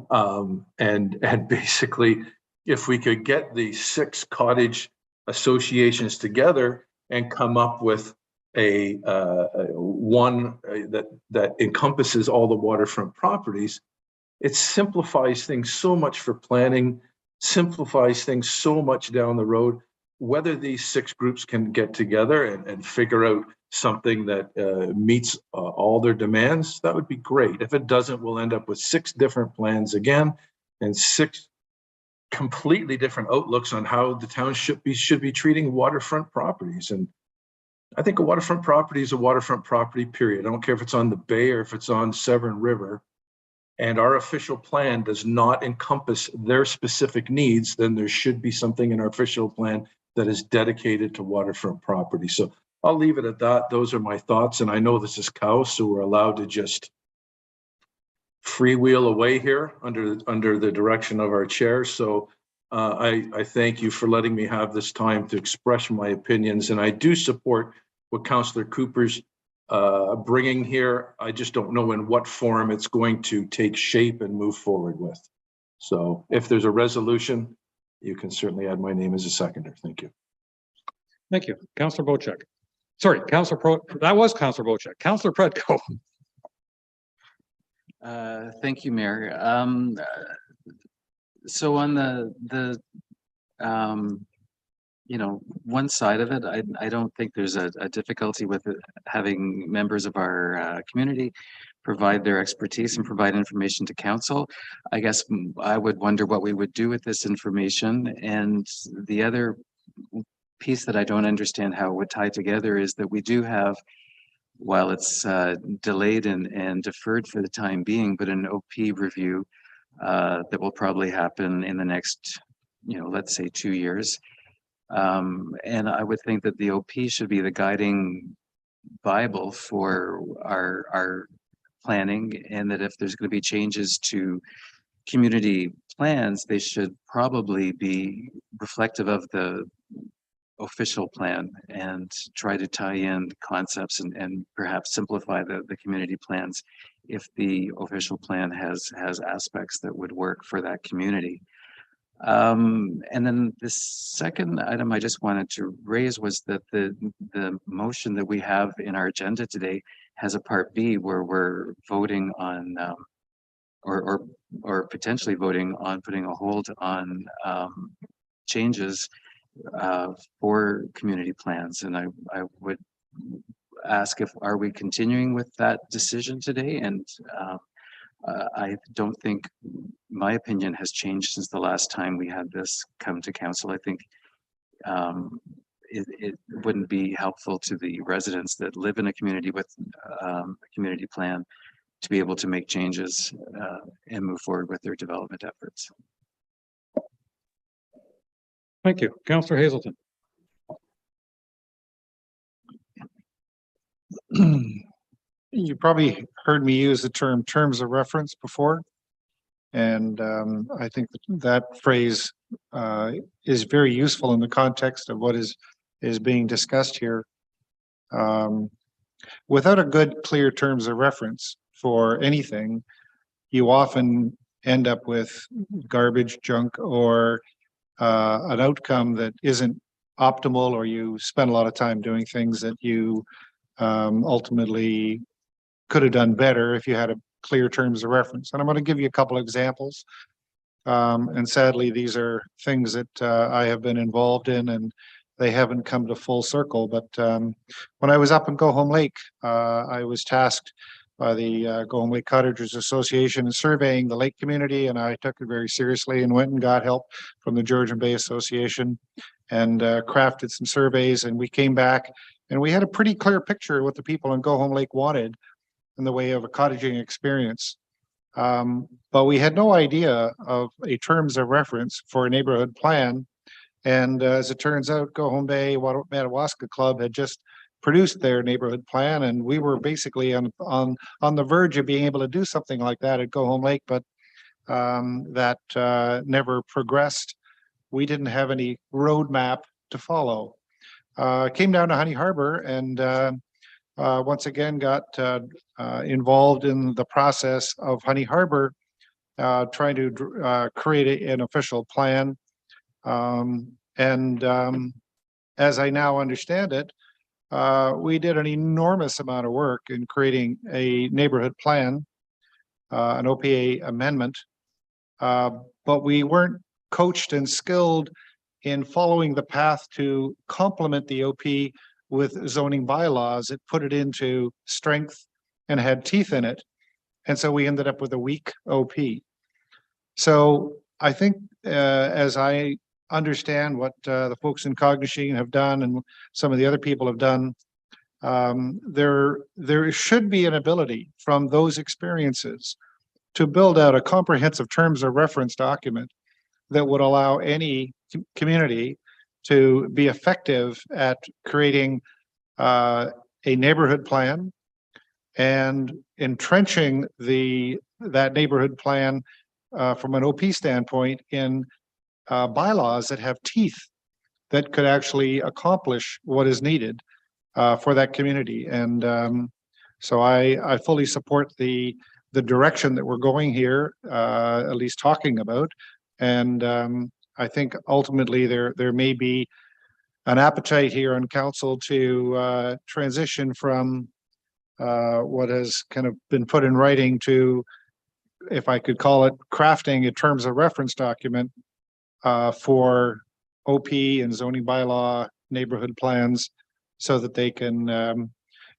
And basically, if we could get the 6 cottage associations together and come up with a one that encompasses all the waterfront properties, it simplifies things so much for planning, simplifies things so much down the road. Whether these 6 groups can get together and figure out something that meets all their demands, that would be great. If it doesn't, we'll end up with 6 different plans again and 6 completely different outlooks on how the town should be treating waterfront properties. And I think a waterfront property is a waterfront property, period. I don't care if it's on the bay or if it's on Severn River, and our official plan does not encompass their specific needs, then there should be something in our official plan that is dedicated to waterfront property. So I'll leave it at that. Those are my thoughts. And I know this is cow, so we're allowed to just freewheel away here under the direction of our chair. So I thank you for letting me have this time to express my opinions. And I do support Councillor Cooper's bringing here. I just don't know in what form it's going to take shape and move forward with. So if there's a resolution, you can certainly add my name as a seconder. Thank you. Thank you. Councillor Bochek. Sorry, that was Councillor Bochek. Councillor Predko. Thank you, Mayor. So on the you know, one side of it, I don't think there's a difficulty with having members of our community provide their expertise and provide information to council. I guess I would wonder what we would do with this information. And the other piece that I don't understand how it would tie together is that we do have, while it's delayed and deferred for the time being, but an OP review that will probably happen in the next, you know, let's say 2 years. And I would think that the OP should be the guiding Bible for our planning, and that if there's going to be changes to community plans, they should probably be reflective of the official plan and try to tie in concepts and perhaps simplify the community plans if the official plan has aspects that would work for that community. And then the second item I just wanted to raise was that the motion that we have in our agenda today has a part B where we're voting on or potentially voting on putting a hold on changes for community plans. And I would ask are we continuing with that decision today? And I don't think my opinion has changed since the last time we had this come to council. I think it wouldn't be helpful to the residents that live in a community with a community plan to be able to make changes and move forward with their development efforts. Thank you. Councillor Hazelton. You probably heard me use the term terms of reference before. And I think that phrase is very useful in the context of what is being discussed here. Without a good, clear terms of reference for anything, you often end up with garbage, junk, or an outcome that isn't optimal, or you spend a lot of time doing things that you ultimately could have done better if you had a clear terms of reference. And I'm going to give you a couple of examples. And sadly, these are things that I have been involved in, and they haven't come to full circle. But when I was up in Go Home Lake, I was tasked by the Go Home Lake Cottagers Association in surveying the lake community, and I took it very seriously and went and got help from the Georgian Bay Association and crafted some surveys. And we came back and we had a pretty clear picture of what the people in Go Home Lake wanted in the way of a cottaging experience. But we had no idea of a terms of reference for a neighborhood plan. And as it turns out, Go Home Bay Madawaska Club had just produced their neighborhood plan, and we were basically on the verge of being able to do something like that at Go Home Lake, but that never progressed. We didn't have any roadmap to follow. Came down to Honey Harbor and once again got involved in the process of Honey Harbor trying to create an official plan. As I now understand it, we did an enormous amount of work in creating a neighborhood plan, an OPA amendment, but we weren't coached and skilled in following the path to complement the OP with zoning bylaws. It put it into strength and had teeth in it. And so we ended up with a weak OP. So I think as I understand what the folks in Cognizant have done and some of the other people have done, there should be an ability from those experiences to build out a comprehensive terms of reference document that would allow any community to be effective at creating a neighborhood plan and entrenching that neighborhood plan from an OP standpoint in bylaws that have teeth that could actually accomplish what is needed. for that community. And so I fully support the direction that we're going here, at least talking about. And I think ultimately there may be an appetite here on council to transition from what has kind of been put in writing to, if I could call it, crafting a terms of reference document for OP and zoning bylaw neighborhood plans, so that they can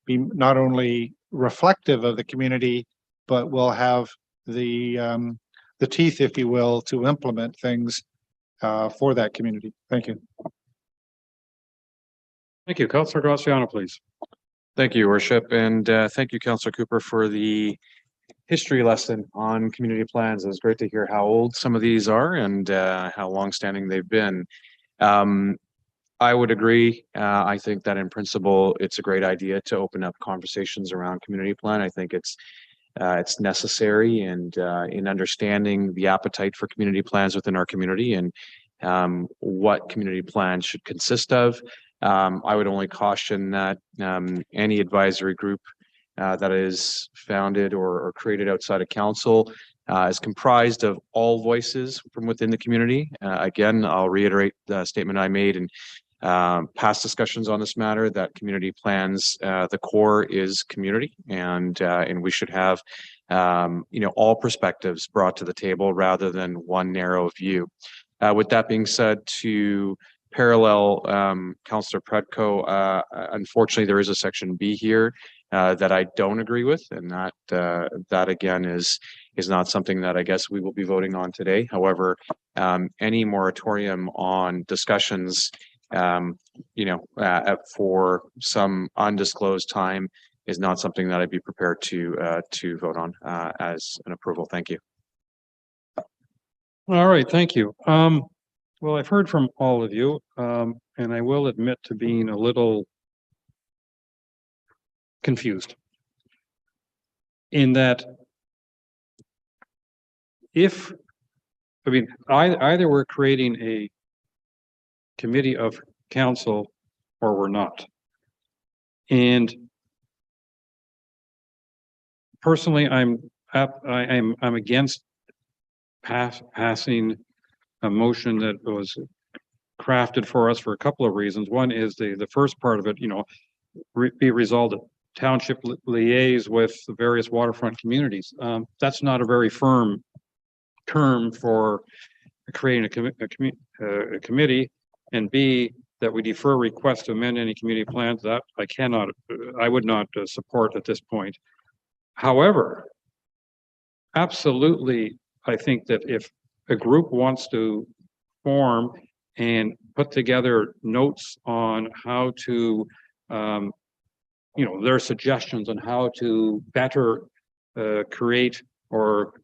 be not only reflective of the community, but will have the teeth, if you will, to implement things for that community. Thank you. Thank you. Councillor Graziano, please. Thank you, Your Worship, and thank you, Councillor Cooper, for the history lesson on community plans. It was great to hear how old some of these are and how longstanding they've been. I would agree. I think that in principle, it's a great idea to open up conversations around community plan. I think it's necessary, and in understanding the appetite for community plans within our community and what community plans should consist of. I would only caution that any advisory group that is founded or created outside of council is comprised of all voices from within the community. Again, I'll reiterate the statement I made in past discussions on this matter, that community plans, the core is community, and we should have all perspectives brought to the table rather than one narrow view. With that being said, to parallel Councillor Predko, unfortunately there is a section B here that I don't agree with, and that again is not something that I guess we will be voting on today. However, any moratorium on discussions for some undisclosed time is not something that I'd be prepared to vote on as an approval. Thank you. All right, thank you. Well, I've heard from all of you, and I will admit to being a little confused in that either we're creating a committee of council or we're not. And personally, I'm against passing a motion that was crafted for us for a couple of reasons. One is the first part of it, be resolved that township liaise with the various waterfront communities. That's not a very firm term for creating a committee. And B, that we defer requests to amend any community plans, that I would not support at this point. However, absolutely, I think that if a group wants to form and put together notes on how to, their suggestions on how to better create or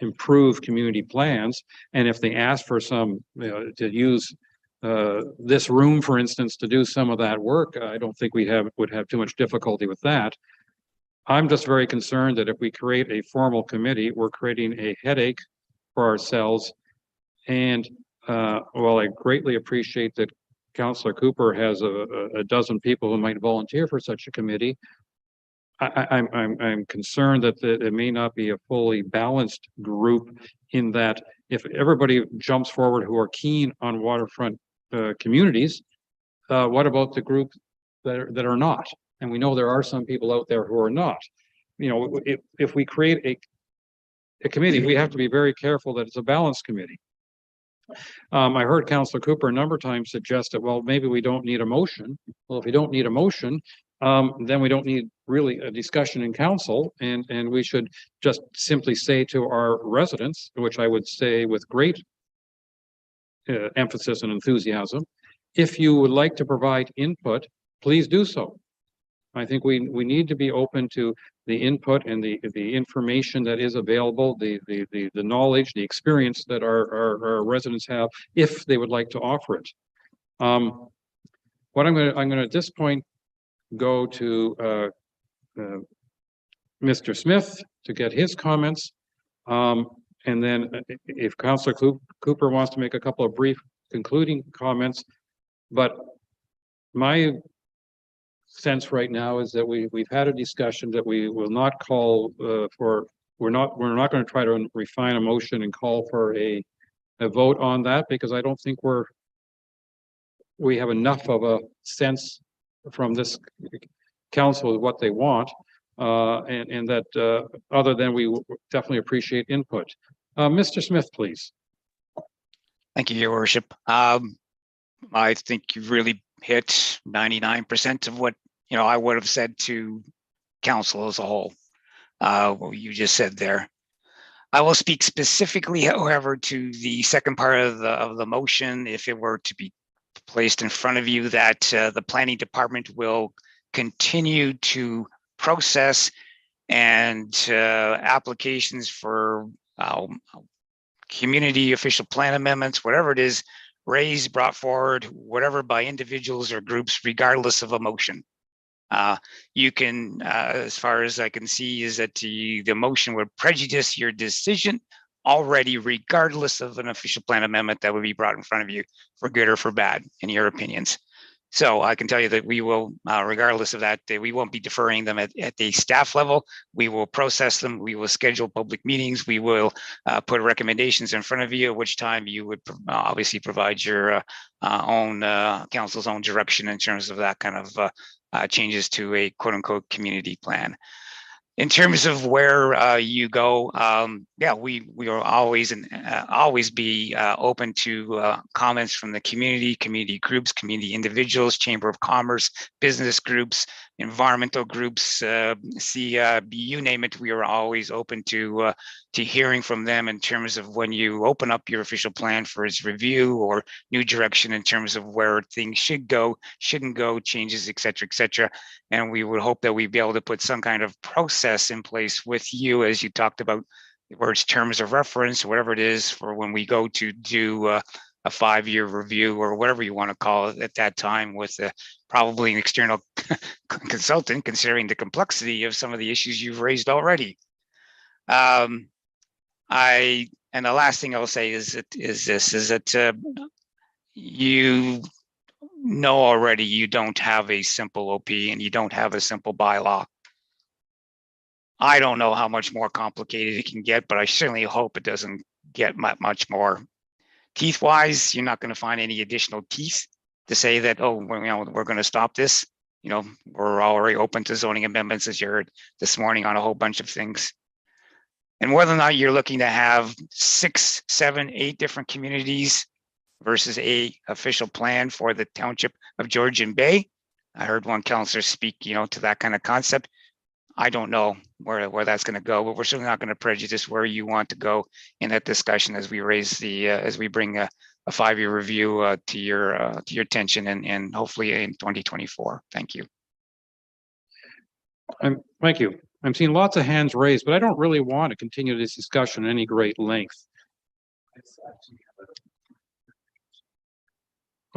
improve community plans, and if they ask for some, to use this room, for instance, to do some of that work, I don't think we would have too much difficulty with that. I'm just very concerned that if we create a formal committee, we're creating a headache for ourselves. And while I greatly appreciate that Councillor Cooper has a dozen people who might volunteer for such a committee, I'm concerned that it may not be a fully balanced group, in that if everybody jumps forward who are keen on waterfront communities, what about the group that are not? And we know there are some people out there who are not. If we create a committee, we have to be very careful that it's a balanced committee. I heard Councillor Cooper a number of times suggest that, well, maybe we don't need a motion. Well, if you don't need a motion, then we don't need really a discussion in council, and we should just simply say to our residents, which I would say with great emphasis and enthusiasm, if you would like to provide input, please do so. I think we need to be open to the input and the information that is available, the knowledge, the experience that our residents have, if they would like to offer it. What I'm going to at this point go to Mr. Smith to get his comments, and then if Councillor Cooper wants to make a couple of brief concluding comments. But my sense right now is that we've had a discussion that we will not call we're not going to try to refine a motion and call for a vote on that, because I don't think we have enough of a sense from this council of what they want, and that other than we definitely appreciate input. Mr. Smith, please. Thank you, Your Worship. I think you've really hit 99% of what I would have said to council as a whole. What you just said there. I will speak specifically, however, to the second part of the motion, if it were to be placed in front of you, that the planning department will continue to process and applications for community official plan amendments, whatever it is, raised, brought forward, whatever by individuals or groups, regardless of a motion. You can, as far as I can see, is that the motion would prejudice your decision already, regardless of an official plan amendment that would be brought in front of you, for good or for bad, in your opinions. So I can tell you that we will, regardless of that, we won't be deferring them at the staff level. We will process them. We will schedule public meetings. We will put recommendations in front of you, at which time you would obviously provide your own council's own direction in terms of that kind of changes to a quote unquote community plan. In terms of where you go, yeah, we will always be open to comments from the community groups, community individuals, Chamber of Commerce, business groups, environmental groups, you name it. We are always open to hearing from them in terms of when you open up your official plan for its review or new direction in terms of where things should go, shouldn't go, changes, et cetera, and we would hope that we'd be able to put some kind of process in place with you, as you talked about, where it's terms of reference, whatever it is, for when we go to do a 5-year review or whatever you want to call it at that time, with probably an external consultant, considering the complexity of some of the issues you've raised already. And the last thing I'll say is that you know already you don't have a simple OP and you don't have a simple bylaw. I don't know how much more complicated it can get, but I certainly hope it doesn't get much more. Teeth-wise, you're not going to find any additional teeth to say that, oh, we're going to stop this. We're already open to zoning amendments, as you heard this morning, on a whole bunch of things. And whether or not you're looking to have 6, 7, 8 different communities versus a official plan for the township of Georgian Bay. I heard one councillor speak, to that kind of concept. I don't know where that's going to go, but we're certainly not going to prejudice where you want to go in that discussion as we raise as we bring a 5-year review to your attention and hopefully in 2024. Thank you. Thank you. I'm seeing lots of hands raised, but I don't really want to continue this discussion at any great length.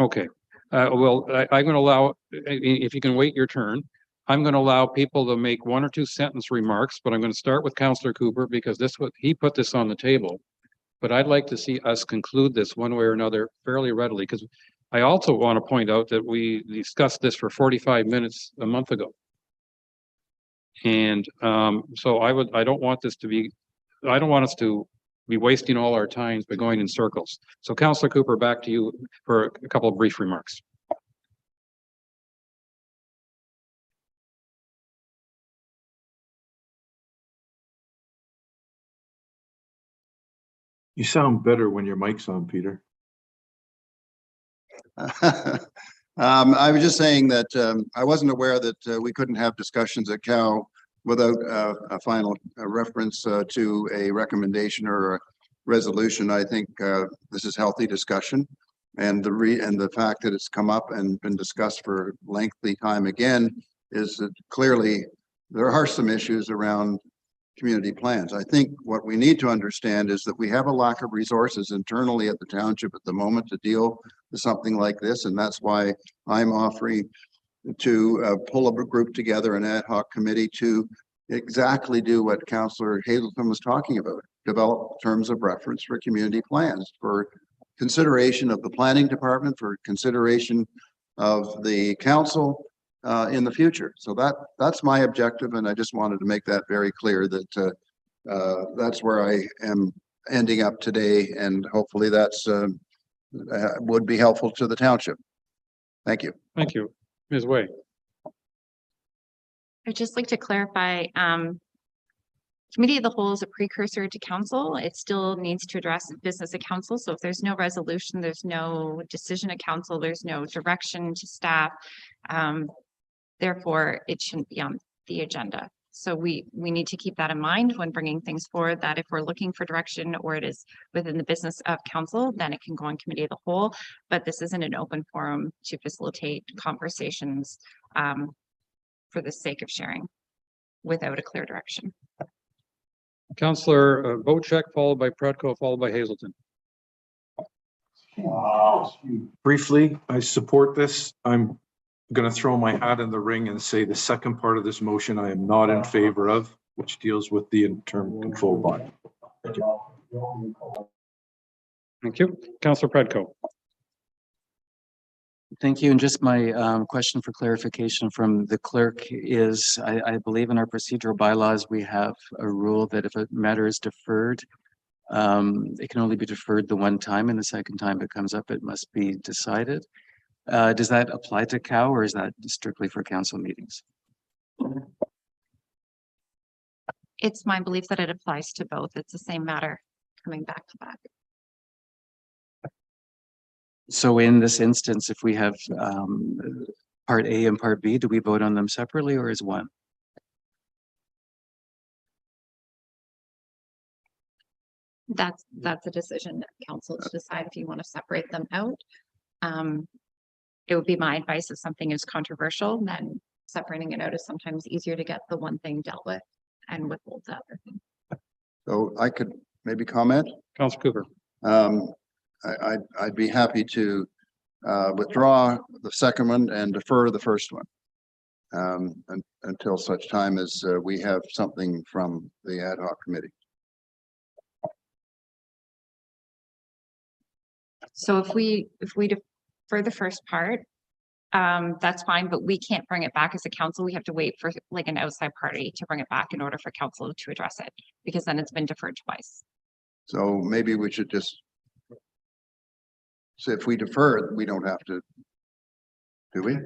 Okay. Well, I'm going to allow, if you can wait your turn, I'm going to allow people to make 1 or 2 sentence remarks, but I'm going to start with Councillor Cooper because he put this on the table. But I'd like to see us conclude this one way or another fairly readily, because I also want to point out that we discussed this for 45 minutes a month ago. And so I don't want us to be wasting all our times by going in circles. So Councillor Cooper, back to you for a couple of brief remarks. You sound better when your mic's on, Peter. I was just saying that I wasn't aware that we couldn't have discussions at COW without a final reference to a recommendation or a resolution. I think this is healthy discussion, and the fact that it's come up and been discussed for lengthy time again is that clearly there are some issues around community plans. I think what we need to understand is that we have a lack of resources internally at the township at the moment to deal with something like this, and that's why I'm offering to pull a group together, an ad hoc committee, to exactly do what Councillor Hazelton was talking about: develop terms of reference for community plans, for consideration of the planning department, for consideration of the council, in the future. So that's my objective, and I just wanted to make that very clear that that's where I am ending up today, and hopefully that's would be helpful to the township. Thank you. Thank you. Ms. Way. I'd just like to clarify, committee of the whole is a precursor to council. It still needs to address business of council. So if there's no resolution, there's no decision of council, there's no direction to staff. Therefore, it shouldn't be on the agenda. So we need to keep that in mind when bringing things forward, that if we're looking for direction or it is within the business of council, then it can go on committee of the whole. But this isn't an open forum to facilitate conversations for the sake of sharing without a clear direction. Councillor Bocheck, followed by Predko, followed by Hazelton. Briefly, I support this. I'm going to throw my hat in the ring and say the second part of this motion I am not in favor of, which deals with the interim control bond. Thank you. Councillor Predko. Thank you. And just my question for clarification from the clerk is, I believe in our procedural bylaws, we have a rule that if a matter is deferred, it can only be deferred the one time, and the second time it comes up, it must be decided. Does that apply to COW, or is that strictly for council meetings? It's my belief that it applies to both. It's the same matter coming back to back. So in this instance, if we have part A and part B, do we vote on them separately or as one? That's a decision that council to decide if you want to separate them out. It would be my advice if something is controversial, then separating it out is sometimes easier to get the one thing dealt with and withhold the other thing. So I could maybe comment. Councillor Cooper. I'd be happy to withdraw the second one and defer the first one until such time as we have something from the ad hoc committee. So if we defer the first part, that's fine, but we can't bring it back as a council. We have to wait for like an outside party to bring it back in order for council to address it, because then it's been deferred twice. So maybe we should just, so if we defer it, we don't have to, do we?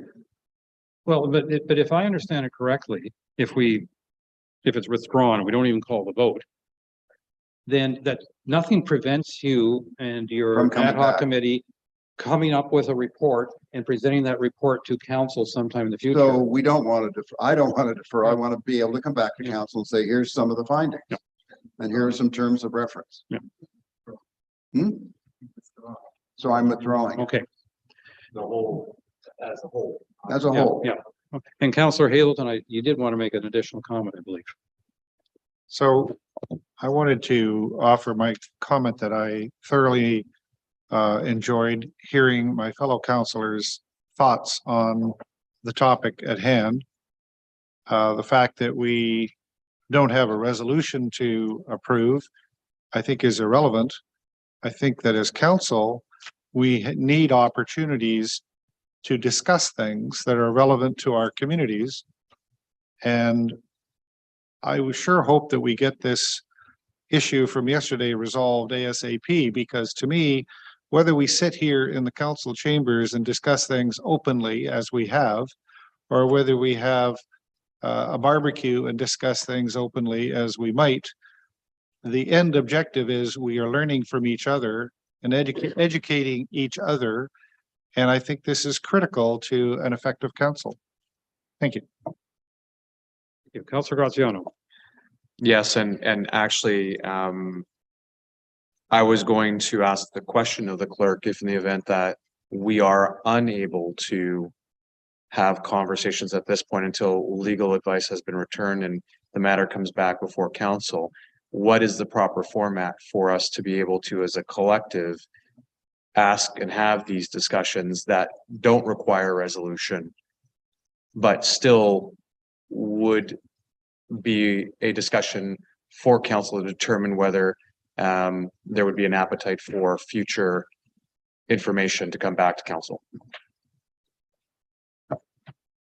Well, but if I understand it correctly, if it's withdrawn, we don't even call the vote, then that nothing prevents you and your From coming ad hoc back. committee coming up with a report and presenting that report to council sometime in the future. So we don't want to defer. I don't want to defer. I want to be able to come back to Yeah. council and say, here's some of the findings. Yeah. And here are some terms of reference. Yeah. So I'm withdrawing Okay. as a whole. Yeah. Okay. And Councillor Hazelton, you did want to make an additional comment, I believe. So I wanted to offer my comment that I thoroughly enjoyed hearing my fellow councilors' thoughts on the topic at hand. The fact that we don't have a resolution to approve, I think is irrelevant. I think that as council, we need opportunities to discuss things that are relevant to our communities. And I would sure hope that we get this issue from yesterday resolved ASAP, because to me, whether we sit here in the council chambers and discuss things openly as we have, or whether we have a barbecue and discuss things openly as we might, the end objective is we are learning from each other and educating each other. And I think this is critical to an effective council. Thank you. Thank you. Councillor Graziano. Yes, and actually, I was going to ask the question of the clerk if in the event that we are unable to have conversations at this point until legal advice has been returned and the matter comes back before council, what is the proper format for us to be able to, as a collective, ask and have these discussions that don't require resolution, but still would be a discussion for council to determine whether there would be an appetite for future information to come back to council?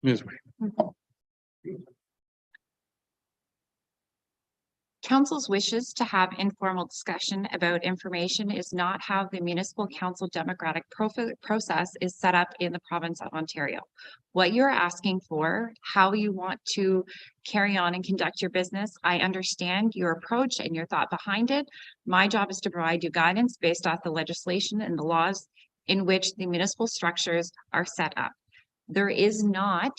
Ms. Wade. Council's wishes to have informal discussion about information is not how the municipal council democratic process is set up in the province of Ontario. What you're asking for, how you want to carry on and conduct your business, I understand your approach and your thought behind it. My job is to provide you guidance based off the legislation and the laws in which the municipal structures are set up. There is not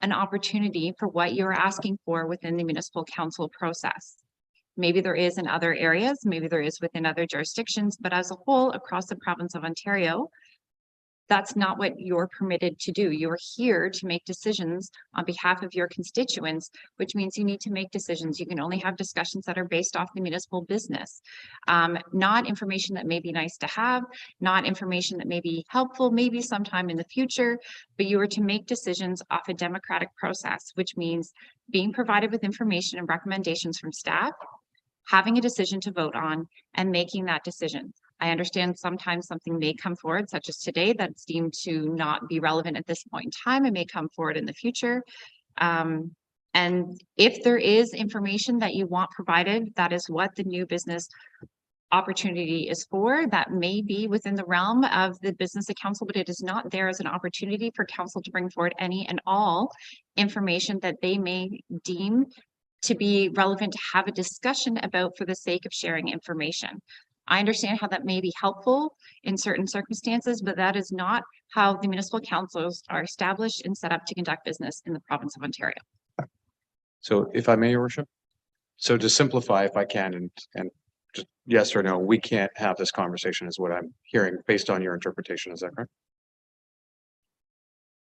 an opportunity for what you're asking for within the municipal council process. Maybe there is in other areas, maybe there is within other jurisdictions, but as a whole, across the province of Ontario, that's not what you're permitted to do. You're here to make decisions on behalf of your constituents, which means you need to make decisions. You can only have discussions that are based off the municipal business. Not information that may be nice to have, not information that may be helpful, maybe sometime in the future, but you are to make decisions off a democratic process, which means being provided with information and recommendations from staff, having a decision to vote on, and making that decision. I understand sometimes something may come forward, such as today, that's deemed to not be relevant at this point in time. It may come forward in the future. And if there is information that you want provided, that is what the new business opportunity is for. That may be within the realm of the business of council, but it is not there as an opportunity for council to bring forward any and all information that they may deem to be relevant to have a discussion about for the sake of sharing information. I understand how that may be helpful in certain circumstances, but that is not how the municipal councils are established and set up to conduct business in the province of Ontario. So if I may, Your Worship, so to simplify, if I can, and just yes or no, we can't have this conversation is what I'm hearing based on your interpretation. Is that correct?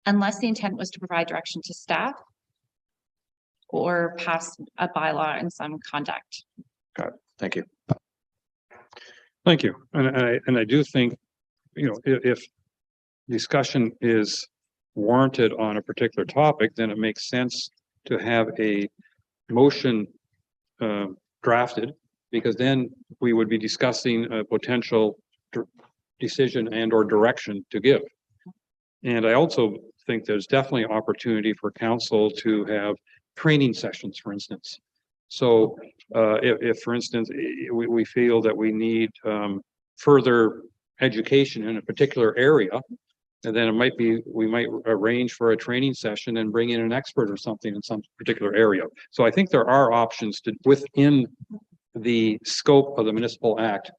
Unless the intent was to provide direction to staff or pass a bylaw in some conduct. Got it. Thank you. Thank you. And I do think, you know, if discussion is warranted on a particular topic, then it makes sense to have a motion drafted, because then we would be discussing a potential decision and or direction to give. And I also think there's definitely opportunity for council to have training sessions, for instance. So if for instance, we feel that we need further education in a particular area, and then we might arrange for a training session and bring in an expert or something in some particular area. So I think there are options to within the scope of the municipal act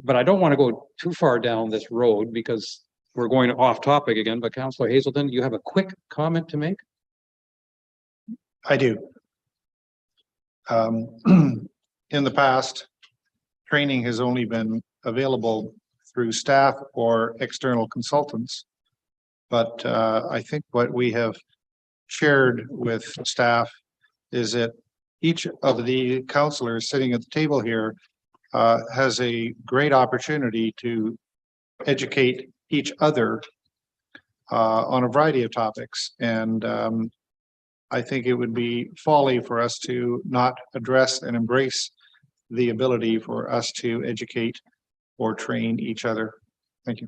but I don't want to go too far down this road because we're going off topic again. But Councillor Hazelton, you have a quick comment to make? I do. In the past, training has only been available through staff or external consultants. But I think what we have shared with staff is that each of the councillors sitting at the table here has a great opportunity to educate each other on a variety of topics. And I think it would be folly for us to not address and embrace the ability for us to educate or train each other. Thank you.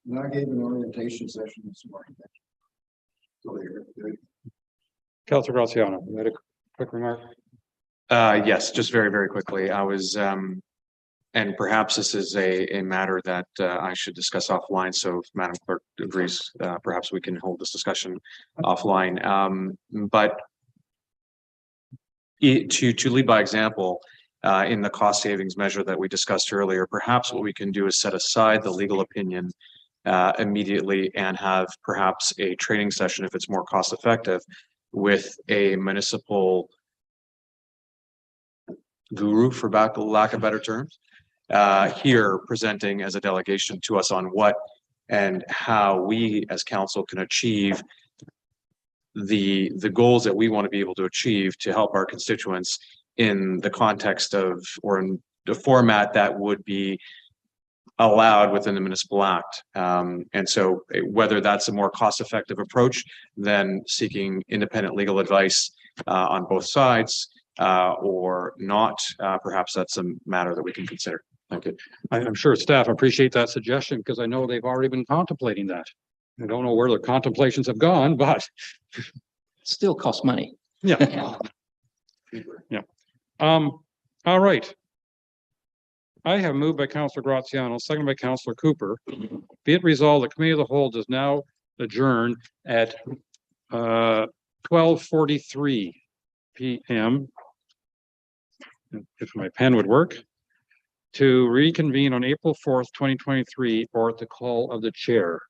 And I gave an orientation session this morning. So there. Councillor Graziano, you had a quick remark? Yes, just very, very quickly. I was, and perhaps this is a matter that I should discuss offline. So if Madam Clerk agrees, perhaps we can hold this discussion offline. But to lead by example, in the cost savings measure that we discussed earlier, perhaps what we can do is set aside the legal opinion immediately and have perhaps a training session, if it's more cost effective, with a municipal guru, for lack of better terms, here presenting as a delegation to us on what and how we as council can achieve the goals that we want to be able to achieve to help our constituents in the context of, or in the format that would be allowed within the municipal act. And so whether that's a more cost-effective approach than seeking independent legal advice on both sides or not, perhaps that's a matter that we can consider. Thank you. I'm sure staff appreciate that suggestion because I know they've already been contemplating that. I don't know where the contemplations have gone, but Still costs money. yeah. Yeah. All right. I have moved by Councillor Graziano, seconded by Councillor Cooper. Be it resolved, the committee of the whole does now adjourn at 12:43 PM. If my pen would work, to reconvene on April 4th, 2023, or at the call of the chair.